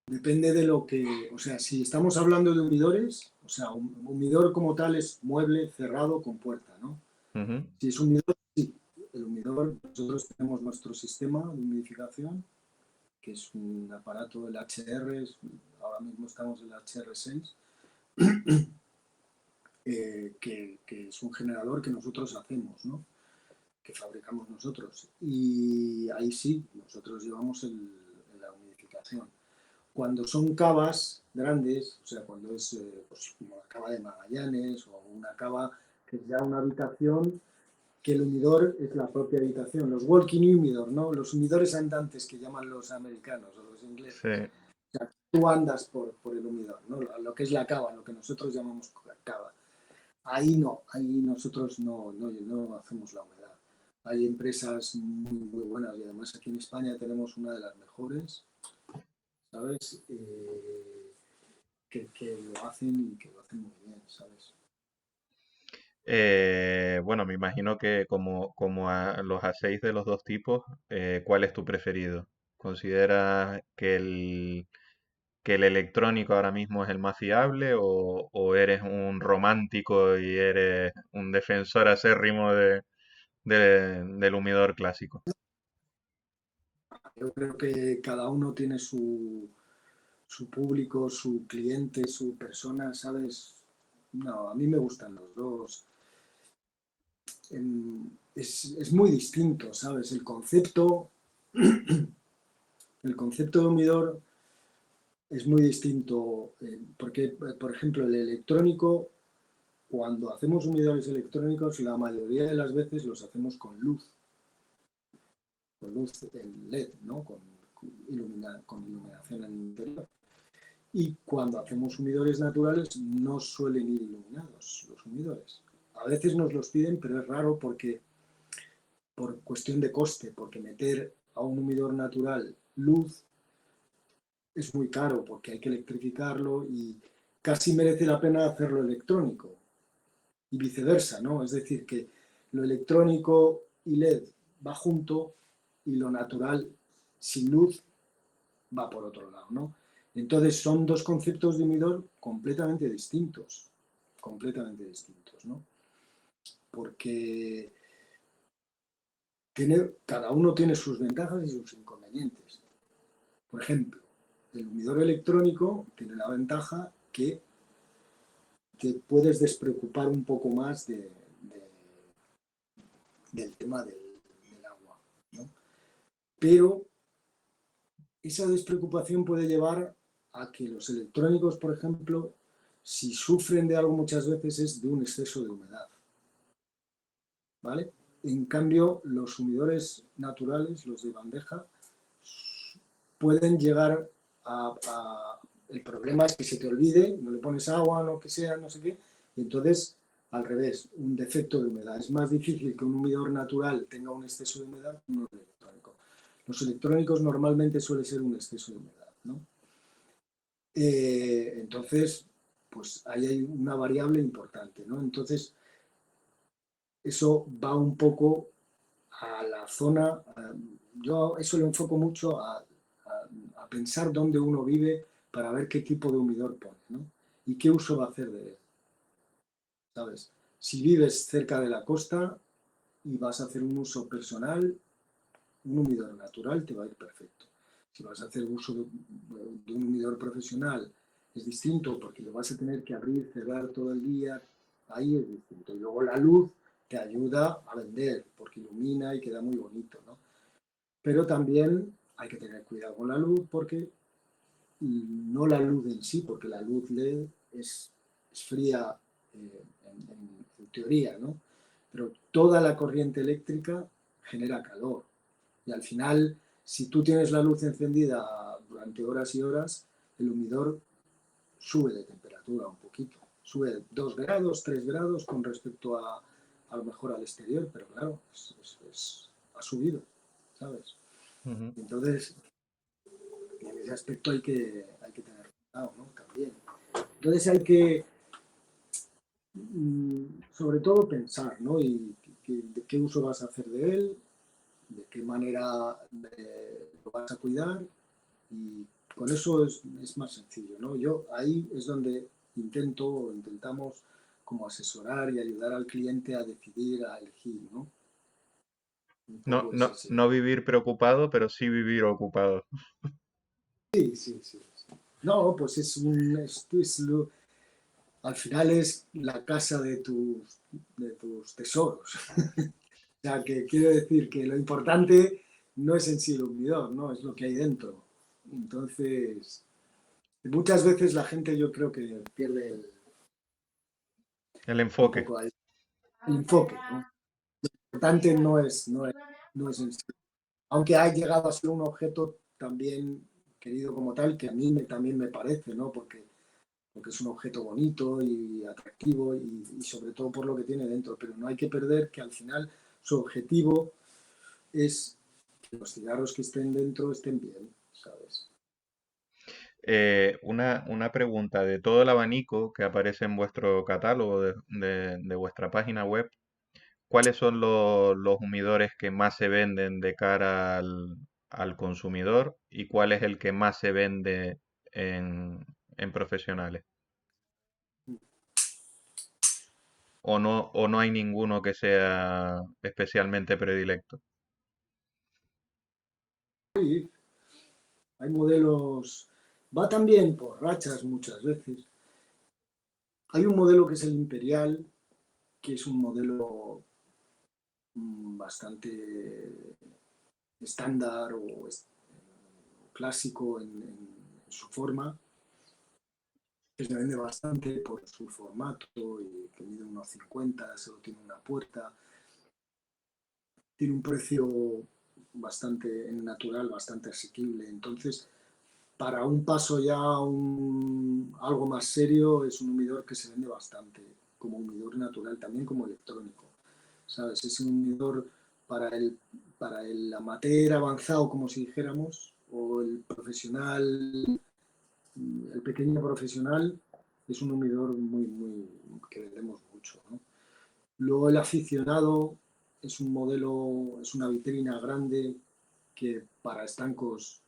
Depende de lo que, o sea, si estamos hablando de humidores, o sea, un humidor como tal es mueble cerrado con puerta, ¿no? Ujú. Si es humidor, sí, el humidor, nosotros tenemos nuestro sistema de humidificación, que es un aparato, el HR, ahora mismo estamos en el HR6, que es un generador que nosotros hacemos, ¿no? Que fabricamos nosotros. Y ahí sí, nosotros llevamos la humidificación. Cuando son cavas grandes, o sea, cuando es pues, como la cava de Magallanes o una cava que es ya una habitación, que el humidor es la propia habitación, los walking humidor, ¿no? Los humidores andantes que llaman los americanos o los ingleses. Sí. O sea, tú andas por el humidor, ¿no? Lo que es la cava, lo que nosotros llamamos cava. Ahí no, ahí nosotros no hacemos la humedad. Hay empresas muy buenas y además aquí en España tenemos una de las mejores, ¿sabes? Que lo hacen y que lo hacen muy bien, ¿sabes? Bueno, me imagino que los hacéis de los dos tipos, ¿cuál es tu preferido? ¿Consideras que el electrónico ahora mismo es el más fiable o eres un romántico y eres un defensor acérrimo del humidor clásico? Yo creo que cada uno tiene su público, su cliente, su persona, ¿sabes? No, a mí me gustan los dos. Es muy distinto, ¿sabes? El concepto de humidor es muy distinto, porque, por ejemplo, el electrónico, cuando hacemos humidores electrónicos, la mayoría de las veces los hacemos con luz en LED, ¿no? Con iluminación en el interior. Y cuando hacemos humidores naturales no suelen ir iluminados los humidores. A veces nos los piden, pero es raro porque por cuestión de coste, porque meter a un humidor natural luz es muy caro porque hay que electrificarlo y casi merece la pena hacerlo electrónico y viceversa, ¿no? Es decir, que lo electrónico y LED va junto y lo natural sin luz va por otro lado, ¿no? Entonces son dos conceptos de humidor completamente distintos, ¿no? Porque cada uno tiene sus ventajas y sus inconvenientes. Por ejemplo, el humidor electrónico tiene la ventaja que te puedes despreocupar un poco más del tema del agua, ¿no? Pero esa despreocupación puede llevar a que los electrónicos, por ejemplo, si sufren de algo muchas veces es de un exceso de humedad. ¿vale? En cambio, los humidores naturales, los de bandeja, pueden llegar el problema es que se te olvide, no le pones agua, lo que sea, no sé qué, y entonces, al revés, un defecto de humedad. Es más difícil que un humidor natural tenga un exceso de humedad que un electrónico. Los electrónicos normalmente suele ser un exceso de humedad, ¿no? Entonces, pues ahí hay una variable importante, ¿no? Entonces, eso va un poco a la zona, yo eso lo enfoco mucho a pensar dónde uno vive para ver qué tipo de humidor pone, ¿no? Y qué uso va a hacer de él, ¿sabes? Si vives cerca de la costa y vas a hacer un uso personal, un humidor natural te va a ir perfecto. Si vas a hacer uso de un humidor profesional, es distinto porque lo vas a tener que abrir, cerrar todo el día, ahí es distinto. Y luego la luz te ayuda a vender porque ilumina y queda muy bonito, ¿no? Pero también hay que tener cuidado con la luz porque no la luz en sí, porque la luz LED es fría en teoría, ¿no? Pero toda la corriente eléctrica genera calor. Y al final, si tú tienes la luz encendida durante horas y horas, el humidor sube de temperatura un poquito. Sube 2 grados, 3 grados con respecto a lo mejor al exterior, pero claro, ha subido, ¿sabes? Ujú. Entonces, en ese aspecto hay que tener cuidado, ¿no? También. Entonces hay que, sobre todo, pensar, ¿no? Y de qué uso vas a hacer de él, de qué manera lo vas a cuidar y con eso es más sencillo, ¿no? Yo ahí es donde intentamos como asesorar y ayudar al cliente a decidir, a elegir, ¿no? Un No, poco es no, ese. no vivir preocupado, pero sí vivir ocupado. Sí, sí, sí. No, pues al final es la casa de tus tesoros. O sea, que quiero decir que lo importante no es en sí el humidor, ¿no? Es lo que hay dentro. Entonces, muchas veces la gente yo creo que pierde El un enfoque. poco el enfoque, ¿no? Lo importante no es en sí. Aunque ha llegado a ser un objeto también querido como tal, que a mí también me parece, ¿no? Porque es un objeto bonito y atractivo y sobre todo por lo que tiene dentro, pero no hay que perder que al final su objetivo es que los cigarros que estén dentro estén bien, ¿sabes? Una pregunta, de todo el abanico que aparece en vuestro catálogo de vuestra página web, ¿cuáles son los humidores que más se venden de cara al consumidor y cuál es el que más se vende en profesionales? O no hay ninguno que sea especialmente predilecto? Sí, hay modelos, va también por rachas muchas veces. Hay un modelo que es el Imperial, que es un modelo bastante estándar o clásico en su forma, que se vende bastante por su formato y que mide unos 50, solo tiene una puerta, tiene un precio bastante en natural, bastante asequible. Entonces, para un paso ya algo más serio, es un humidor que se vende bastante, como humidor natural, también como electrónico. ¿Sabes? Es un unidor para para el amateur avanzado, como si dijéramos, o el profesional, el pequeño profesional, es un humidor que vendemos mucho, ¿no? Luego el aficionado es un modelo, es una vitrina grande que para estancos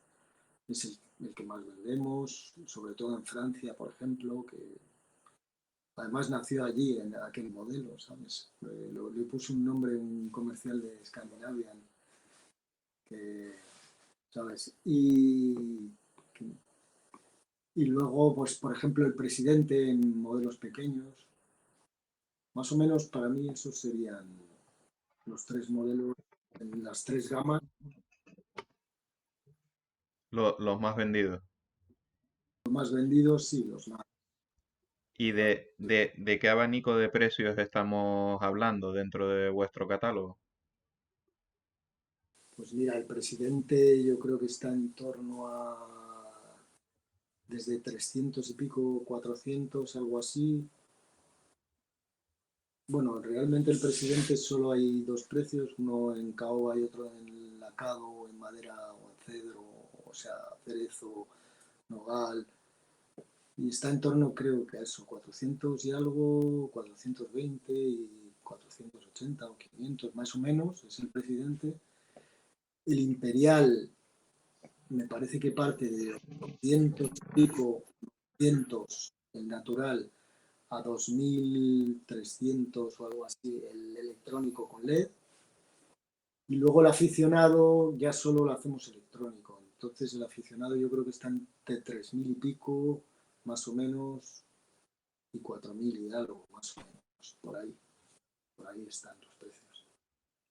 es el que más vendemos, sobre todo en Francia, por ejemplo, que además nació allí en aquel modelo, ¿sabes? Le puse un nombre en un comercial de Scandinavian, que, ¿sabes? Y luego, pues, por ejemplo, el presidente en modelos pequeños. Más o menos para mí esos serían los tres modelos en las tres gamas. Los más vendidos. Los más vendidos, sí, los más. ¿Y de qué abanico de precios estamos hablando dentro de vuestro catálogo? Pues mira, el presidente yo creo que está en torno a desde 300 y pico, 400, algo así. Bueno, realmente el presidente solo hay dos precios, uno en caoba y otro en lacado, en madera o en cedro, o sea, cerezo, nogal. Y está en torno, creo que a eso, 400 y algo, 420 y 480 o 500, más o menos, es el presidente. El imperial me parece que parte de 200 y pico, 200 el natural, a 2300 o algo así el electrónico con LED. Y luego el aficionado ya solo lo hacemos electrónico. Entonces el aficionado yo creo que está entre 3000 y pico, más o menos, y 4000 y algo, más o menos. Por ahí están los precios.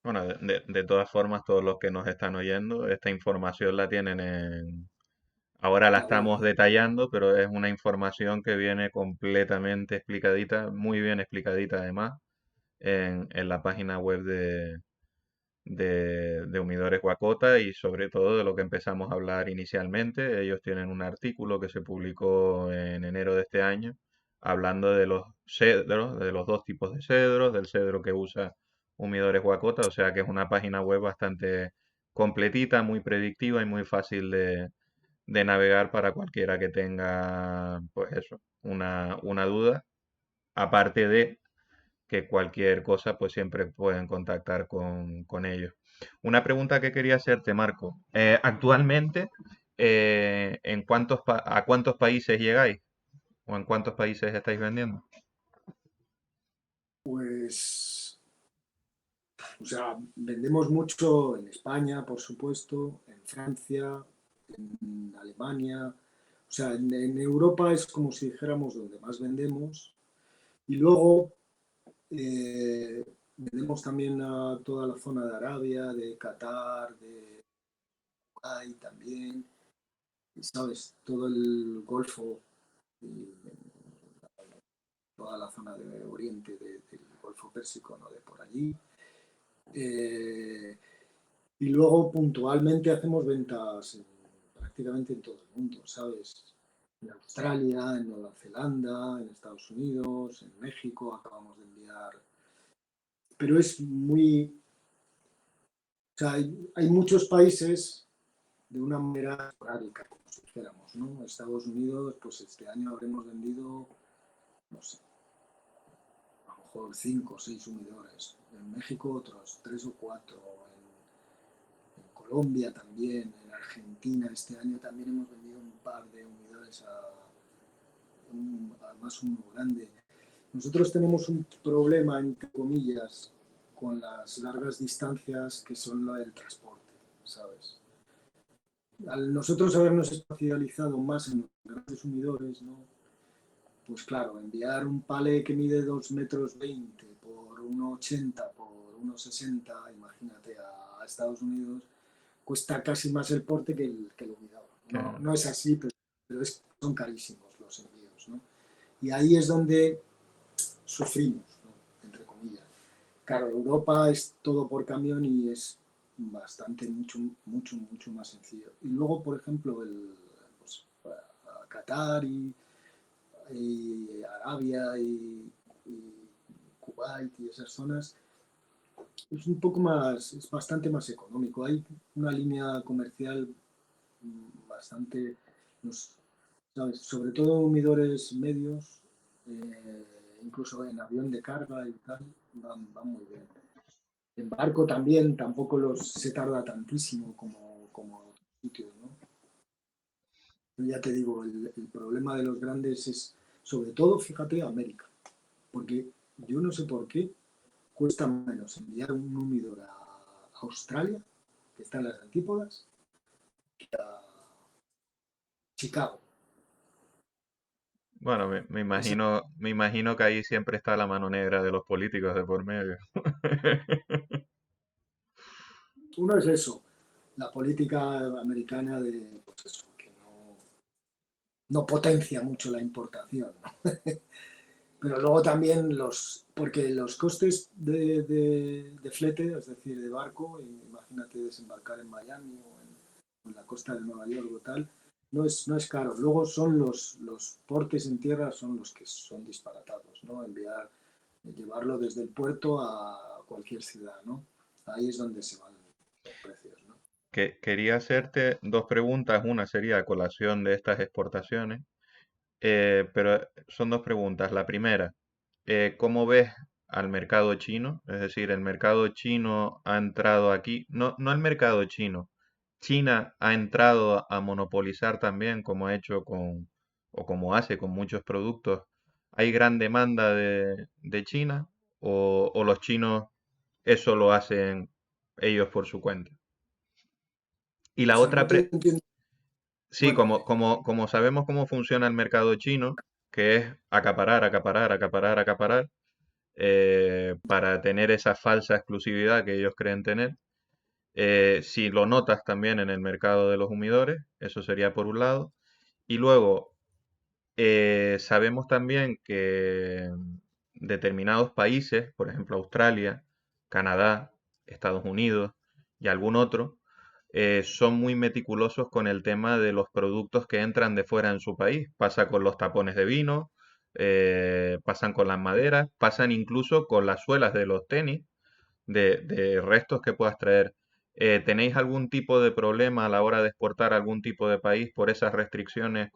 Bueno, de todas formas, todos los que nos están oyendo, esta información la tienen ahora la La web. estamos detallando, pero es una información que viene completamente explicadita, muy bien explicadita además, en la página web de Humidores Guacota y sobre todo de lo que empezamos a hablar inicialmente. Ellos tienen un artículo que se publicó en enero de este año hablando de los cedros, de los dos tipos de cedros, del cedro que usa Humidores Guacota, o sea que es una página web bastante completita, muy predictiva y muy fácil de navegar para cualquiera que tenga, pues eso, una duda, aparte de que cualquier cosa, pues siempre pueden contactar con ellos. Una pregunta que quería hacerte, Marco. Actualmente, ¿a cuántos países llegáis? ¿O en cuántos países estáis vendiendo? Pues, o sea, vendemos mucho en España, por supuesto, en Francia, en Alemania. O sea, en Europa es como si dijéramos donde más vendemos. Y luego vendemos también a toda la zona de Arabia, de Qatar, de Dubái también, ¿sabes? Todo el Golfo, y toda la zona de Oriente, del Golfo Pérsico, ¿no? De por allí. Eh, y luego puntualmente hacemos ventas prácticamente en todo el mundo, ¿sabes? En Australia, en Nueva Zelanda, en Estados Unidos, en México, acabamos de enviar. Pero es muy, o sea, hay muchos países de una manera esporádica, como si dijéramos, ¿no? Estados Unidos, pues este año habremos vendido, no sé, a lo mejor 5 o 6 humidores. En México otros 3 o 4. En Colombia también, en Argentina este año también hemos vendido un par de humidores además uno grande. Nosotros tenemos un problema, entre comillas, con las largas distancias que son la del transporte, ¿sabes? Al nosotros habernos especializado más en los grandes humidores, ¿no? Pues claro, enviar un palé que mide 2,20 m por 1,80 por 1,60, imagínate, a Estados Unidos, cuesta casi más el porte que el humidor. No, Que- no es así, pero son carísimos los envíos, ¿no? Y ahí es donde sufrimos, ¿no? Entre comillas. Claro, Europa es todo por camión y es bastante, mucho más sencillo. Y luego, por ejemplo, pues, a Qatar y Arabia y Kuwait y esas zonas es un poco más, es bastante más económico. Hay una línea comercial bastante, nos, ¿sabes? Sobre todo humidores medios, incluso en avión de carga y tal, van muy bien. En barco también tampoco se tarda tantísimo como en otros sitios, ¿no? Pero ya te digo, el problema de los grandes es, sobre todo, fíjate, América, porque yo no sé por qué cuesta menos enviar un humidor a Australia, que está en las antípodas, que a Chicago. bueno, me Ese- me imagino que ahí siempre está la mano negra de los políticos de por medio. uno es eso, la política americana de, pues eso, que no potencia mucho la importación, ¿no? Pero luego también porque los costes de flete, es decir, de barco, imagínate desembarcar en Miami o en la costa de Nueva York o tal, no es caro. Luego son los portes en tierra son los que son disparatados, ¿no? Llevarlo desde el puerto a cualquier ciudad, ¿no? Ahí es donde se van los precios, ¿no? Quería hacerte dos preguntas. Una sería a colación de estas exportaciones, pero son dos preguntas. La primera, ¿cómo ves al mercado chino? Es decir, el mercado chino ha entrado aquí, no, no el mercado chino, China ha entrado a monopolizar también, como ha hecho con, o como hace con muchos productos. ¿Hay gran demanda de China o los chinos eso lo hacen ellos por su cuenta? Y O la sea, otra, no te entiendo. sí, Bueno, como sabemos cómo funciona el mercado chino, que es acaparar, acaparar, acaparar, acaparar, para tener esa falsa exclusividad que ellos creen tener. Si lo notas también en el mercado de los humidores, eso sería por un lado. Y luego, sabemos también que determinados países, por ejemplo Australia, Canadá, Estados Unidos y algún otro, son muy meticulosos con el tema de los productos que entran de fuera en su país. Pasa con los tapones de vino, pasan con las maderas, pasan incluso con las suelas de los tenis, de restos que puedas traer. ¿Tenéis algún tipo de problema a la hora de exportar a algún tipo de país por esas restricciones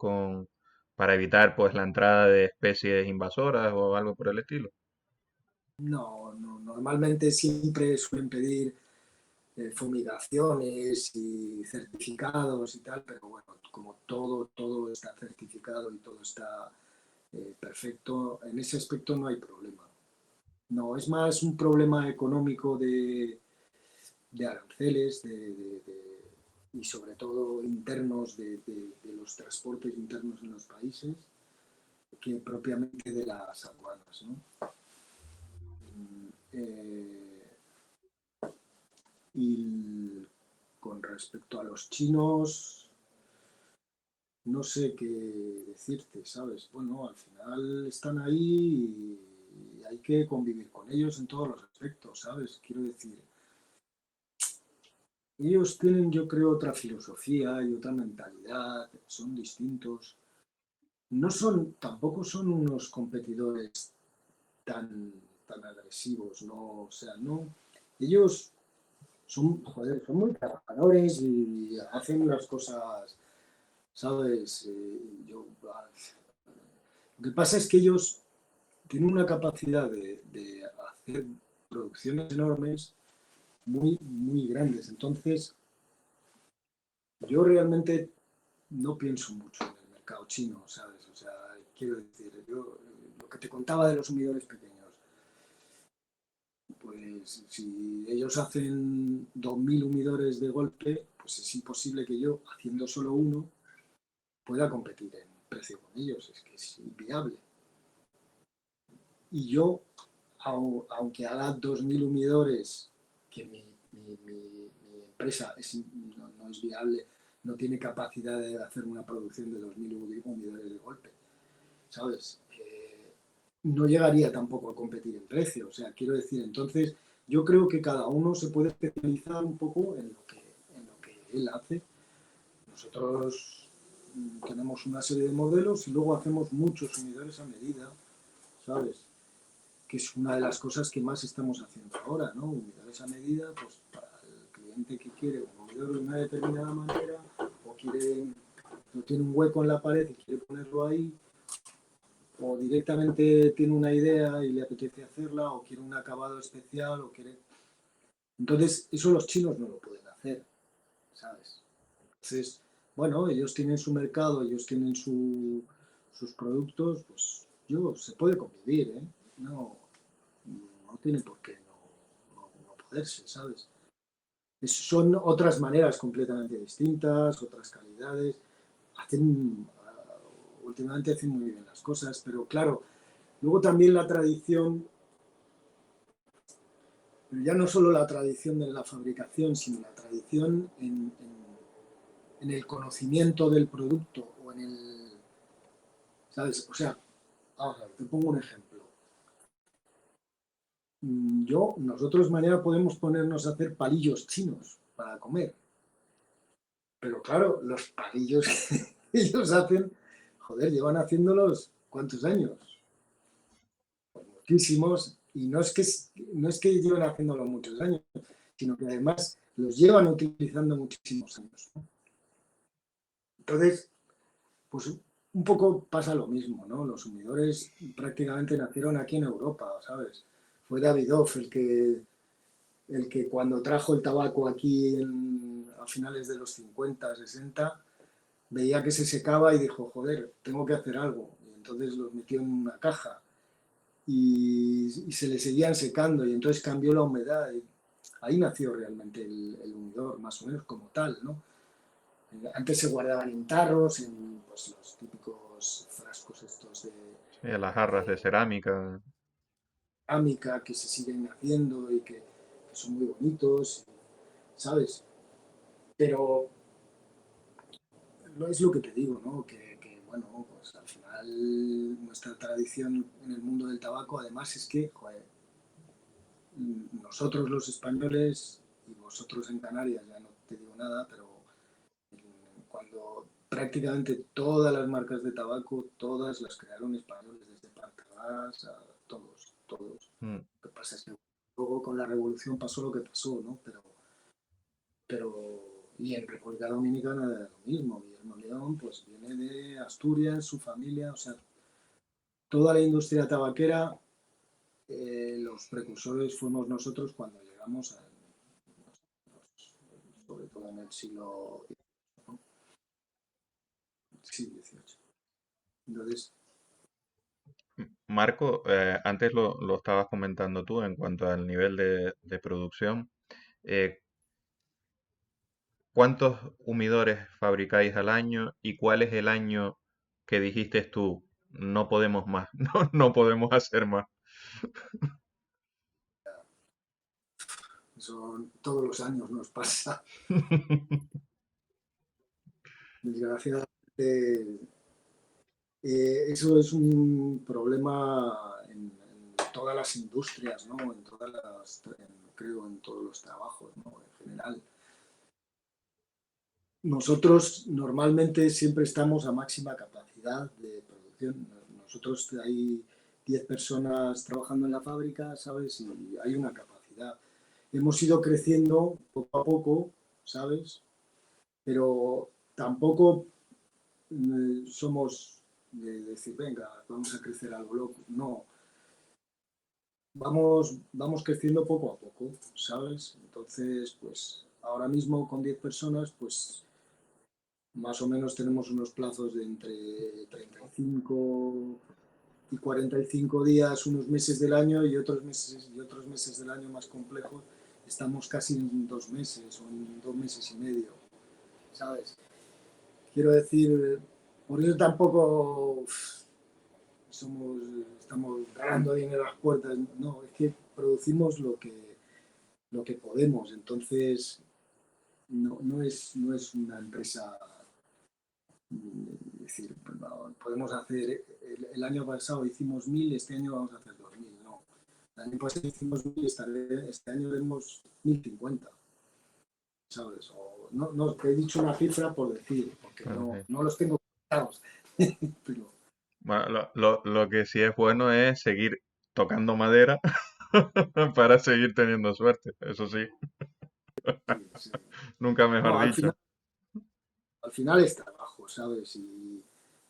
para evitar pues la entrada de especies invasoras o algo por el estilo? no, no, normalmente siempre suelen pedir fumigaciones y certificados y tal, pero bueno, como todo está certificado y todo está perfecto, en ese aspecto no hay problema. No, es más un problema económico de aranceles y sobre todo internos de los transportes internos en los países que propiamente de las aduanas, ¿no? Eh, y con respecto a los chinos, no sé qué decirte, ¿sabes? Bueno, al final están ahí y hay que convivir con ellos en todos los aspectos, ¿sabes? Quiero decir, ellos tienen, yo creo, otra filosofía y otra mentalidad, son distintos. No son, tampoco son unos competidores tan, tan agresivos, ¿no? O sea, no. Ellos son, joder, son muy trabajadores y hacen las cosas, ¿sabes? Lo que pasa es que ellos tienen una capacidad de hacer producciones enormes muy, muy grandes. Entonces, yo realmente no pienso mucho en el mercado chino, ¿sabes? O sea, quiero decir, yo lo que te contaba de los humidores pequeños, pues si ellos hacen 2.000 humidores de golpe, pues es imposible que yo, haciendo solo uno, pueda competir en precio con ellos, es que es inviable. Y yo, aunque haga 2.000 humidores, que mi empresa no es viable, no tiene capacidad de hacer una producción de 2.000 humidores de golpe, ¿sabes? No llegaría tampoco a competir en precio. O sea, quiero decir, entonces yo creo que cada uno se puede especializar un poco en lo que él hace. Nosotros tenemos una serie de modelos y luego hacemos muchos unidores a medida, ¿sabes? Que es una de las cosas que más estamos haciendo ahora, ¿no? Unidores a medida, pues para el cliente que quiere un unidor de una determinada manera o quiere, no tiene un hueco en la pared y quiere ponerlo ahí, o directamente tiene una idea y le apetece hacerla, o quiere un acabado especial, o quiere... Entonces, eso los chinos no lo pueden hacer, ¿sabes? Entonces, bueno, ellos tienen su mercado, ellos tienen sus productos, pues yo, se puede convivir, ¿eh? No, no tiene por qué no poderse, ¿sabes? Son otras maneras completamente distintas, otras calidades. Últimamente hacen muy bien las cosas, pero claro, luego también la tradición, pero ya no solo la tradición de la fabricación, sino la tradición en el conocimiento del producto o en el, ¿sabes? O sea, vamos a ver, te pongo un ejemplo. Nosotros mañana podemos ponernos a hacer palillos chinos para comer, pero claro, los palillos que ellos hacen, joder, llevan haciéndolos ¿cuántos años? Pues muchísimos, y no es que lleven haciéndolo muchos años, sino que además los llevan utilizando muchísimos años, ¿no? Entonces, pues un poco pasa lo mismo, ¿no? Los sumidores prácticamente nacieron aquí en Europa, ¿sabes? Fue Davidoff el que cuando trajo el tabaco aquí a finales de los 50, 60, veía que se secaba y dijo, joder, tengo que hacer algo. Y entonces los metió en una caja y se le seguían secando y entonces cambió la humedad. Y ahí nació realmente el humidor, más o menos como tal, ¿no? Antes se guardaban en tarros, en pues, los típicos frascos estos de Sí, las jarras de cerámica. cerámica que se siguen haciendo y que son muy bonitos, ¿sabes? Pero no es lo que te digo, ¿no? Bueno, pues al final nuestra tradición en el mundo del tabaco, además es que, joder, nosotros los españoles y vosotros en Canarias, ya no te digo nada, pero cuando prácticamente todas las marcas de tabaco, todas las crearon españoles, desde Partagás a todos, todos. Mm. Lo que pasa es que luego con la revolución pasó lo que pasó, ¿no? Pero y en República Dominicana lo mismo. Guillermo León, pues viene de Asturias, su familia, o sea, toda la industria tabaquera, los precursores fuimos nosotros cuando llegamos, sobre todo en el siglo, ¿no? Sí, XVIII. Entonces, Marco, antes lo estabas comentando tú en cuanto al nivel de producción. eh, ¿Cuántos humidores fabricáis al año y cuál es el año que dijiste tú, no podemos más, no podemos hacer más? eso todos los años nos pasa. Desgraciadamente, eso es un problema en todas las industrias, ¿no? Creo en todos los trabajos, ¿no? En general. Nosotros normalmente siempre estamos a máxima capacidad de producción. Nosotros hay 10 personas trabajando en la fábrica, ¿sabes? Y hay una capacidad. Hemos ido creciendo poco a poco, ¿sabes? Pero tampoco somos de decir, venga, vamos a crecer algo loco. No, vamos creciendo poco a poco, ¿sabes? Entonces, pues ahora mismo con 10 personas, pues más o menos tenemos unos plazos de entre 35 y 45 días, unos meses del año y otros meses del año más complejos. Estamos casi en 2 meses o en 2 meses y medio, ¿sabes? Quiero decir, por eso tampoco somos, estamos ganando dinero a las puertas. No, es que producimos lo que podemos. Entonces, no es una empresa. Es decir, pues, no, podemos hacer, el año pasado hicimos 1000, este año vamos a hacer 2000, no. El año pasado hicimos 1000, este año haremos 1050, ¿sabes? O, no, no, te he dicho una cifra por decir, porque Ah, no, sí. no los tengo contados, pero Bueno, lo que sí es bueno es seguir tocando madera para seguir teniendo suerte, eso sí, sí, sí. nunca No, mejor al dicho. final, al final es trabajo, ¿sabes?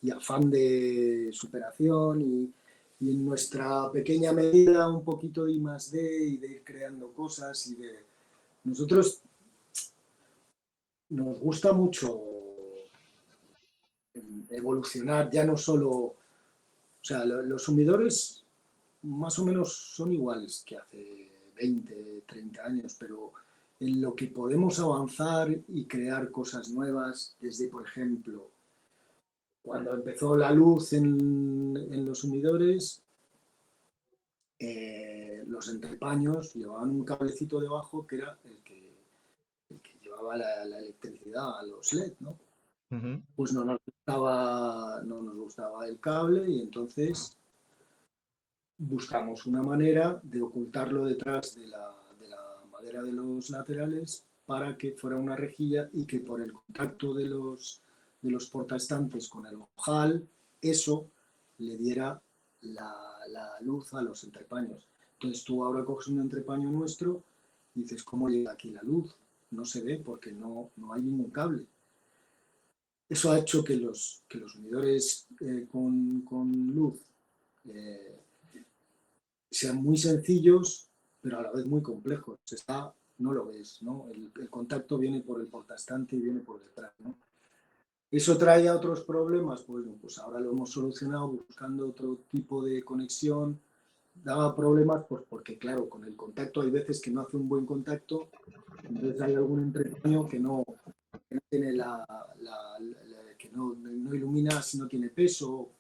Y afán de superación y en nuestra pequeña medida un poquito de I+D y de ir creando cosas y de. Nosotros nos gusta mucho evolucionar, ya no solo, o sea, los sumidores más o menos son iguales que hace 20, 30 años, pero en lo que podemos avanzar y crear cosas nuevas, desde, por ejemplo, cuando empezó la luz en los sumidores, los entrepaños llevaban un cablecito debajo que era el que llevaba la electricidad a los LED, ¿no? Ujú. Pues no nos gustaba el cable y entonces buscamos una manera de ocultarlo detrás de la madera de los laterales para que fuera una rejilla y que por el contacto de los portaestantes con el ojal, eso le diera la luz a los entrepaños. Entonces tú ahora coges un entrepaño nuestro y dices, ¿cómo llega aquí la luz? No se ve porque no hay ningún cable. Eso ha hecho que los unidores con luz eh, sean muy sencillos, pero a la vez muy complejos. No lo ves, ¿no? El contacto viene por el portaestante y viene por detrás, ¿no? ¿Eso trae otros problemas? Pues ahora lo hemos solucionado buscando otro tipo de conexión. Daba problemas pues porque, claro, con el contacto hay veces que no hace un buen contacto, entonces hay algún entrepaño que no tiene que no ilumina si no tiene peso.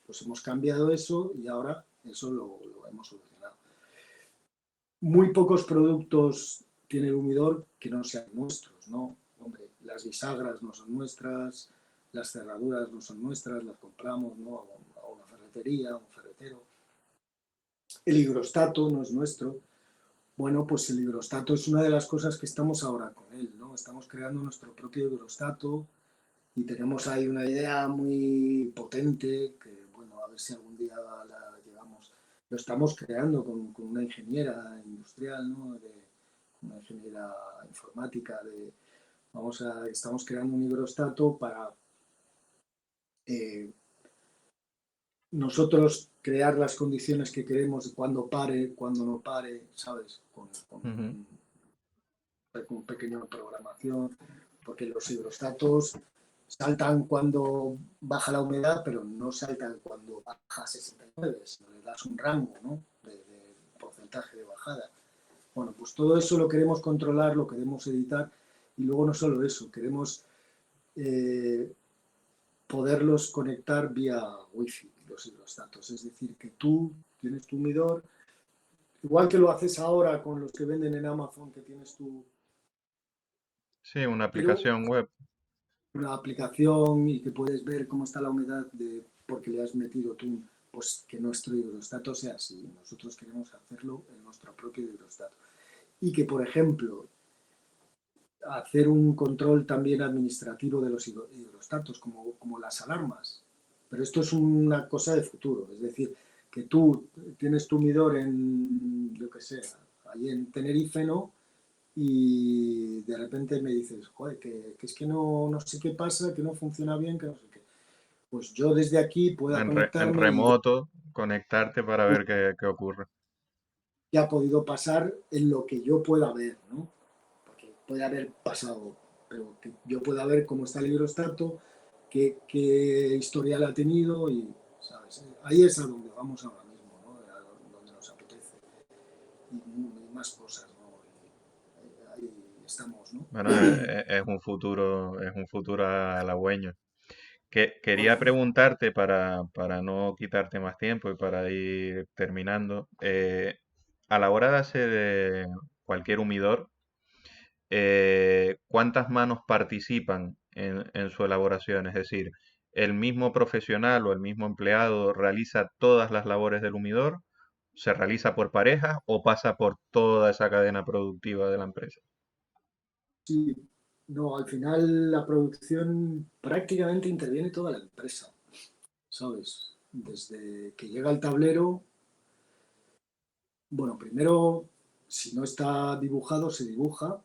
Pues hemos cambiado eso y ahora eso lo hemos solucionado. Muy pocos productos tiene el humidor que no sean nuestros, ¿no? Hombre, las bisagras no son nuestras, las cerraduras no son nuestras, las compramos, ¿no? A una ferretería, a un ferretero. El higrostato no es nuestro. Bueno, pues el higrostato es una de las cosas que estamos ahora con él, ¿no? Estamos creando nuestro propio higrostato y tenemos ahí una idea muy potente que, bueno, a ver si algún día la llevamos. Lo estamos creando con una ingeniera industrial, ¿no? Una ingeniera informática. Estamos creando un higrostato para eh, nosotros crear las condiciones que queremos, cuando pare, cuando no pare, ¿sabes? Ujú. Con pequeña programación, porque los hidrostatos saltan cuando baja la humedad, pero no saltan cuando baja a 69, sino le das un rango, ¿no? de porcentaje de bajada. Bueno, pues todo eso lo queremos controlar, lo queremos editar, y luego no solo eso, queremos eh, poderlos conectar vía wifi, los hidrostatos. Es decir, que tú tienes tu humidor, igual que lo haces ahora con los que venden en Amazon, que tienes tu... Sí, una Pero aplicación web. una aplicación y que puedes ver cómo está la humedad porque le has metido tú, pues que nuestro hidrostato sea así. Nosotros queremos hacerlo en nuestro propio hidrostato. Y que, por ejemplo, hacer un control también administrativo de los hidrostatos, como las alarmas. Pero esto es una cosa de futuro, es decir, que tú tienes tu medidor en, yo que sé, ahí en Tenerife, ¿no? Y de repente me dices, joder, que es que no sé qué pasa, que no funciona bien, que no sé qué. Pues yo desde aquí pueda En conectarme y ver remoto, conectarte para ver qué ocurre. qué ha podido pasar en lo que yo pueda ver, ¿no? Porque puede haber pasado, pero que yo pueda ver cómo está el hidrostato, qué historial ha tenido y, ¿sabes? Ahí es a donde vamos ahora mismo, ¿no? A donde nos apetece. Y más cosas, ¿no? Y ahí estamos, ¿no? Bueno, es un futuro halagüeño. Quería Bueno, preguntarte para no quitarte más tiempo y para ir terminando, a la hora de hacer cualquier humidor, ¿cuántas manos participan en su elaboración? Es decir, ¿el mismo profesional o el mismo empleado realiza todas las labores del humidor? ¿Se realiza por parejas o pasa por toda esa cadena productiva de la empresa? sí, no, al final la producción prácticamente interviene toda la empresa, ¿sabes? Desde que llega el tablero, bueno, primero, si no está dibujado, se dibuja,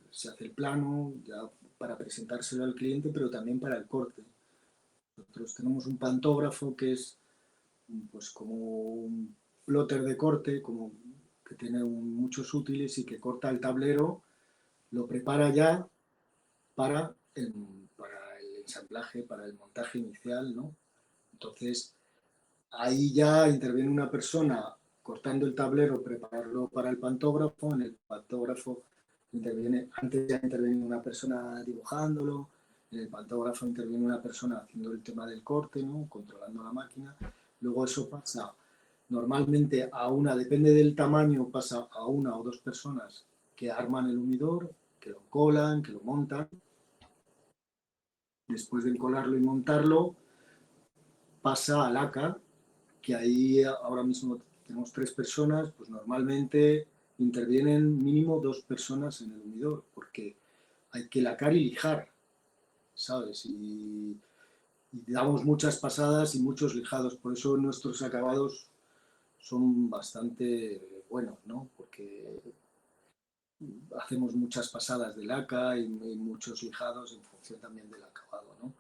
se hace el plano ya para presentárselo al cliente, pero también para el corte. Nosotros tenemos un pantógrafo que es pues como un plotter de corte, como que tiene muchos útiles y que corta el tablero, lo prepara ya para el ensamblaje, para el montaje inicial, ¿no? Entonces, ahí ya interviene una persona cortando el tablero, prepararlo para el pantógrafo. En el pantógrafo antes ya interviene una persona dibujándolo, en el pantógrafo interviene una persona haciendo el tema del corte, ¿no? Controlando la máquina. Luego eso pasa normalmente depende del tamaño, pasa a una o dos personas que arman el humidor, que lo colan, que lo montan. Después de encolarlo y montarlo, pasa al ACA, que ahí ahora mismo tenemos 3 personas, pues normalmente intervienen mínimo 2 personas en el humidor, porque hay que lacar y lijar, ¿sabes? Y damos muchas pasadas y muchos lijados, por eso nuestros acabados son bastante buenos, ¿no? Porque hacemos muchas pasadas de laca y muchos lijados en función también del acabado, ¿no?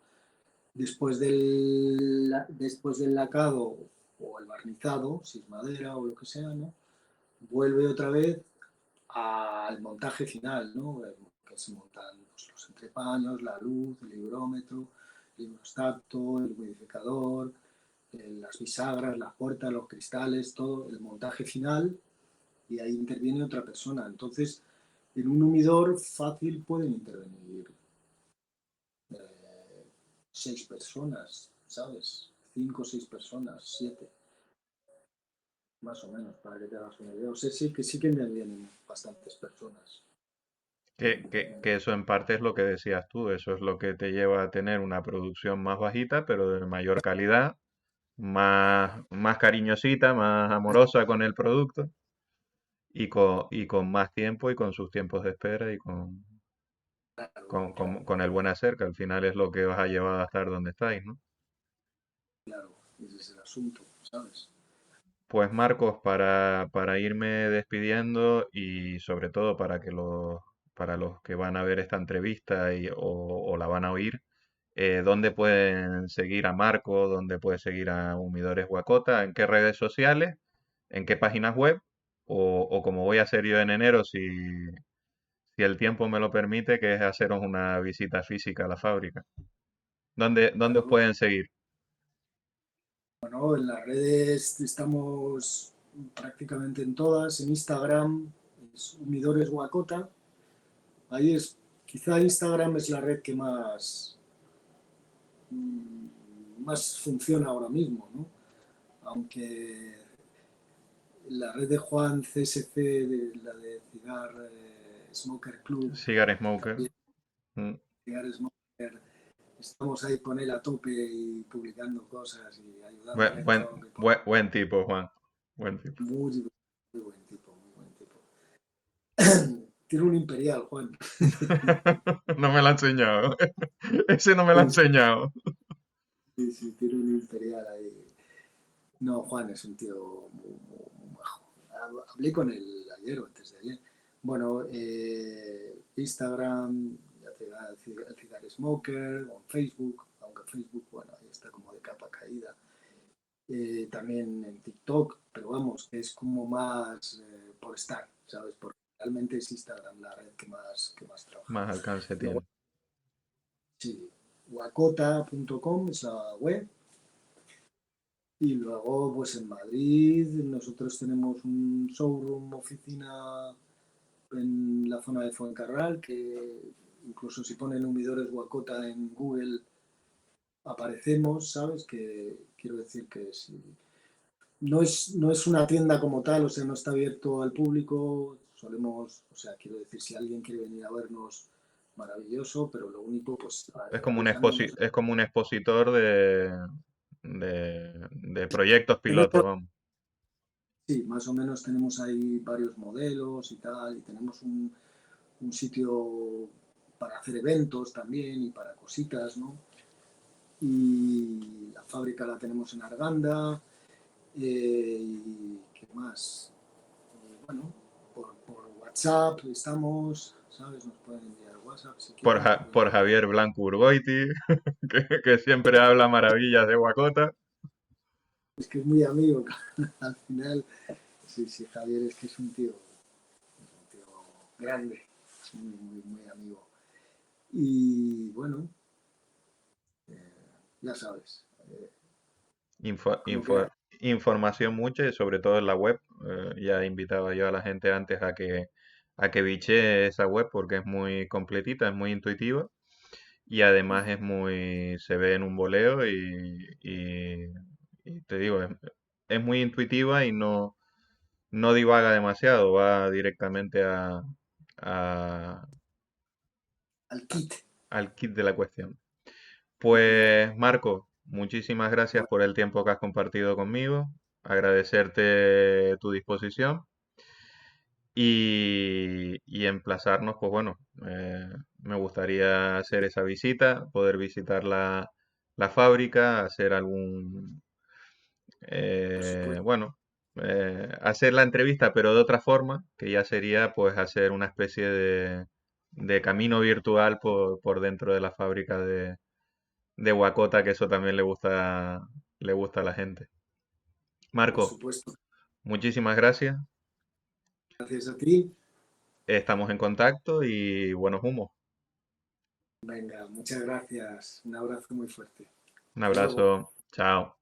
Después del lacado o el barnizado, si es madera o lo que sea, ¿no? Vuelve otra vez al montaje final, ¿no? Que se montan pues, los entrepaños, la luz, el higrómetro, el hidrostato, el humidificador, las bisagras, las puertas, los cristales, todo, el montaje final, y ahí interviene otra persona. Entonces, en un humidor fácil pueden intervenir 6 personas, ¿sabes? 5 o 6 personas, 7, más o menos, para que te hagas una idea. O sea, sí que me vienen bastantes personas. Que eso en parte es lo que decías tú, eso es lo que te lleva a tener una producción más bajita, pero de mayor calidad, más cariñosita, más amorosa con el producto y con más tiempo y con sus tiempos de espera y Claro, claro, con el buen hacer, que al final es lo que os ha llevado a estar donde estáis, ¿no? claro, ese es el asunto, ¿sabes? Pues Marcos, para irme despidiendo y sobre todo para los que van a ver esta entrevista o la van a oír, ¿dónde pueden seguir a Marco? ¿Dónde puede seguir a Humidores Guacota? ¿En qué redes sociales? ¿En qué páginas web? O como voy a hacer yo en enero, si el tiempo me lo permite, que es haceros una visita física a la fábrica. ¿Dónde os Claro. pueden seguir? Bueno, en las redes estamos prácticamente en todas. En Instagram es Humidores Guacota. Ahí es, quizá Instagram es la red que más funciona ahora mismo, ¿no? Aunque la red de Juan CSC, la de Cigar Smoker Club, Cigar Smoker. también Mm. Cigar Smoker, estamos ahí con él a tope y publicando cosas y Buen, ayudándole en buen, todo lo que podemos. buen tipo, Juan. Buen tipo. Muy, muy buen tipo, muy buen tipo. Tiene un imperial, Juan. No me lo ha enseñado. Ese no me lo ha Sí, enseñado. sí, sí, tiene un imperial ahí. No, Juan es un tío muy majo. Hablé con él ayer o antes de ayer. Bueno, Instagram, ya te da el Cigar Smoker, o en Facebook, aunque Facebook, bueno, ahí está como de capa caída. También en TikTok, pero vamos, que es como más por estar, ¿sabes? Porque realmente es Instagram la red que más trabaja. Más alcance Luego, tiene. sí, wacota.com es la web. Y luego, pues en Madrid, nosotros tenemos un showroom, oficina en la zona de Fuencarral, que incluso si ponen humidores Guacota en Google aparecemos, ¿sabes? Que quiero decir que si, no es una tienda como tal, o sea, no está abierto al público, solemos, o sea, quiero decir, si alguien quiere venir a vernos, maravilloso, pero lo único, pues avisándonos. Es como un expositor de proyectos piloto, Tenemos, vamos. sí, más o menos tenemos ahí varios modelos y tal, y tenemos un sitio para hacer eventos también y para cositas, ¿no? Y la fábrica la tenemos en Arganda, y ¿qué más? Bueno, por WhatsApp estamos, ¿sabes? Nos pueden enviar WhatsApp si quieren también. Por Javier Blanco Urgoiti, que siempre habla maravillas de Guacota. Es que es muy amigo, al final, sí, sí, Javier es que es un tío grande, es muy, muy, muy amigo. Y bueno, ya sabes, Info- como info- queráis. información mucha y sobre todo en la web. Ya invitaba yo a la gente antes a que biche esa web porque es muy completita, es muy intuitiva y además se ve en un voleo y te digo, es muy intuitiva y no divaga demasiado, va directamente a- Al kit. al kit de la cuestión. Pues Marco, muchísimas gracias por el tiempo que has compartido conmigo, agradecerte tu disposición y emplazarnos, pues bueno, me gustaría hacer esa visita, poder visitar la fábrica, hacer por supuesto. bueno, hacer la entrevista, pero de otra forma, que ya sería pues hacer una especie de camino virtual por dentro de la fábrica de Huacota, que eso también le gusta a la gente. Por Marco, supuesto. muchísimas gracias. Gracias a ti. Estamos en contacto y buenos humos. Venga, muchas gracias. Un abrazo muy fuerte. Un Hasta luego. abrazo. Chao.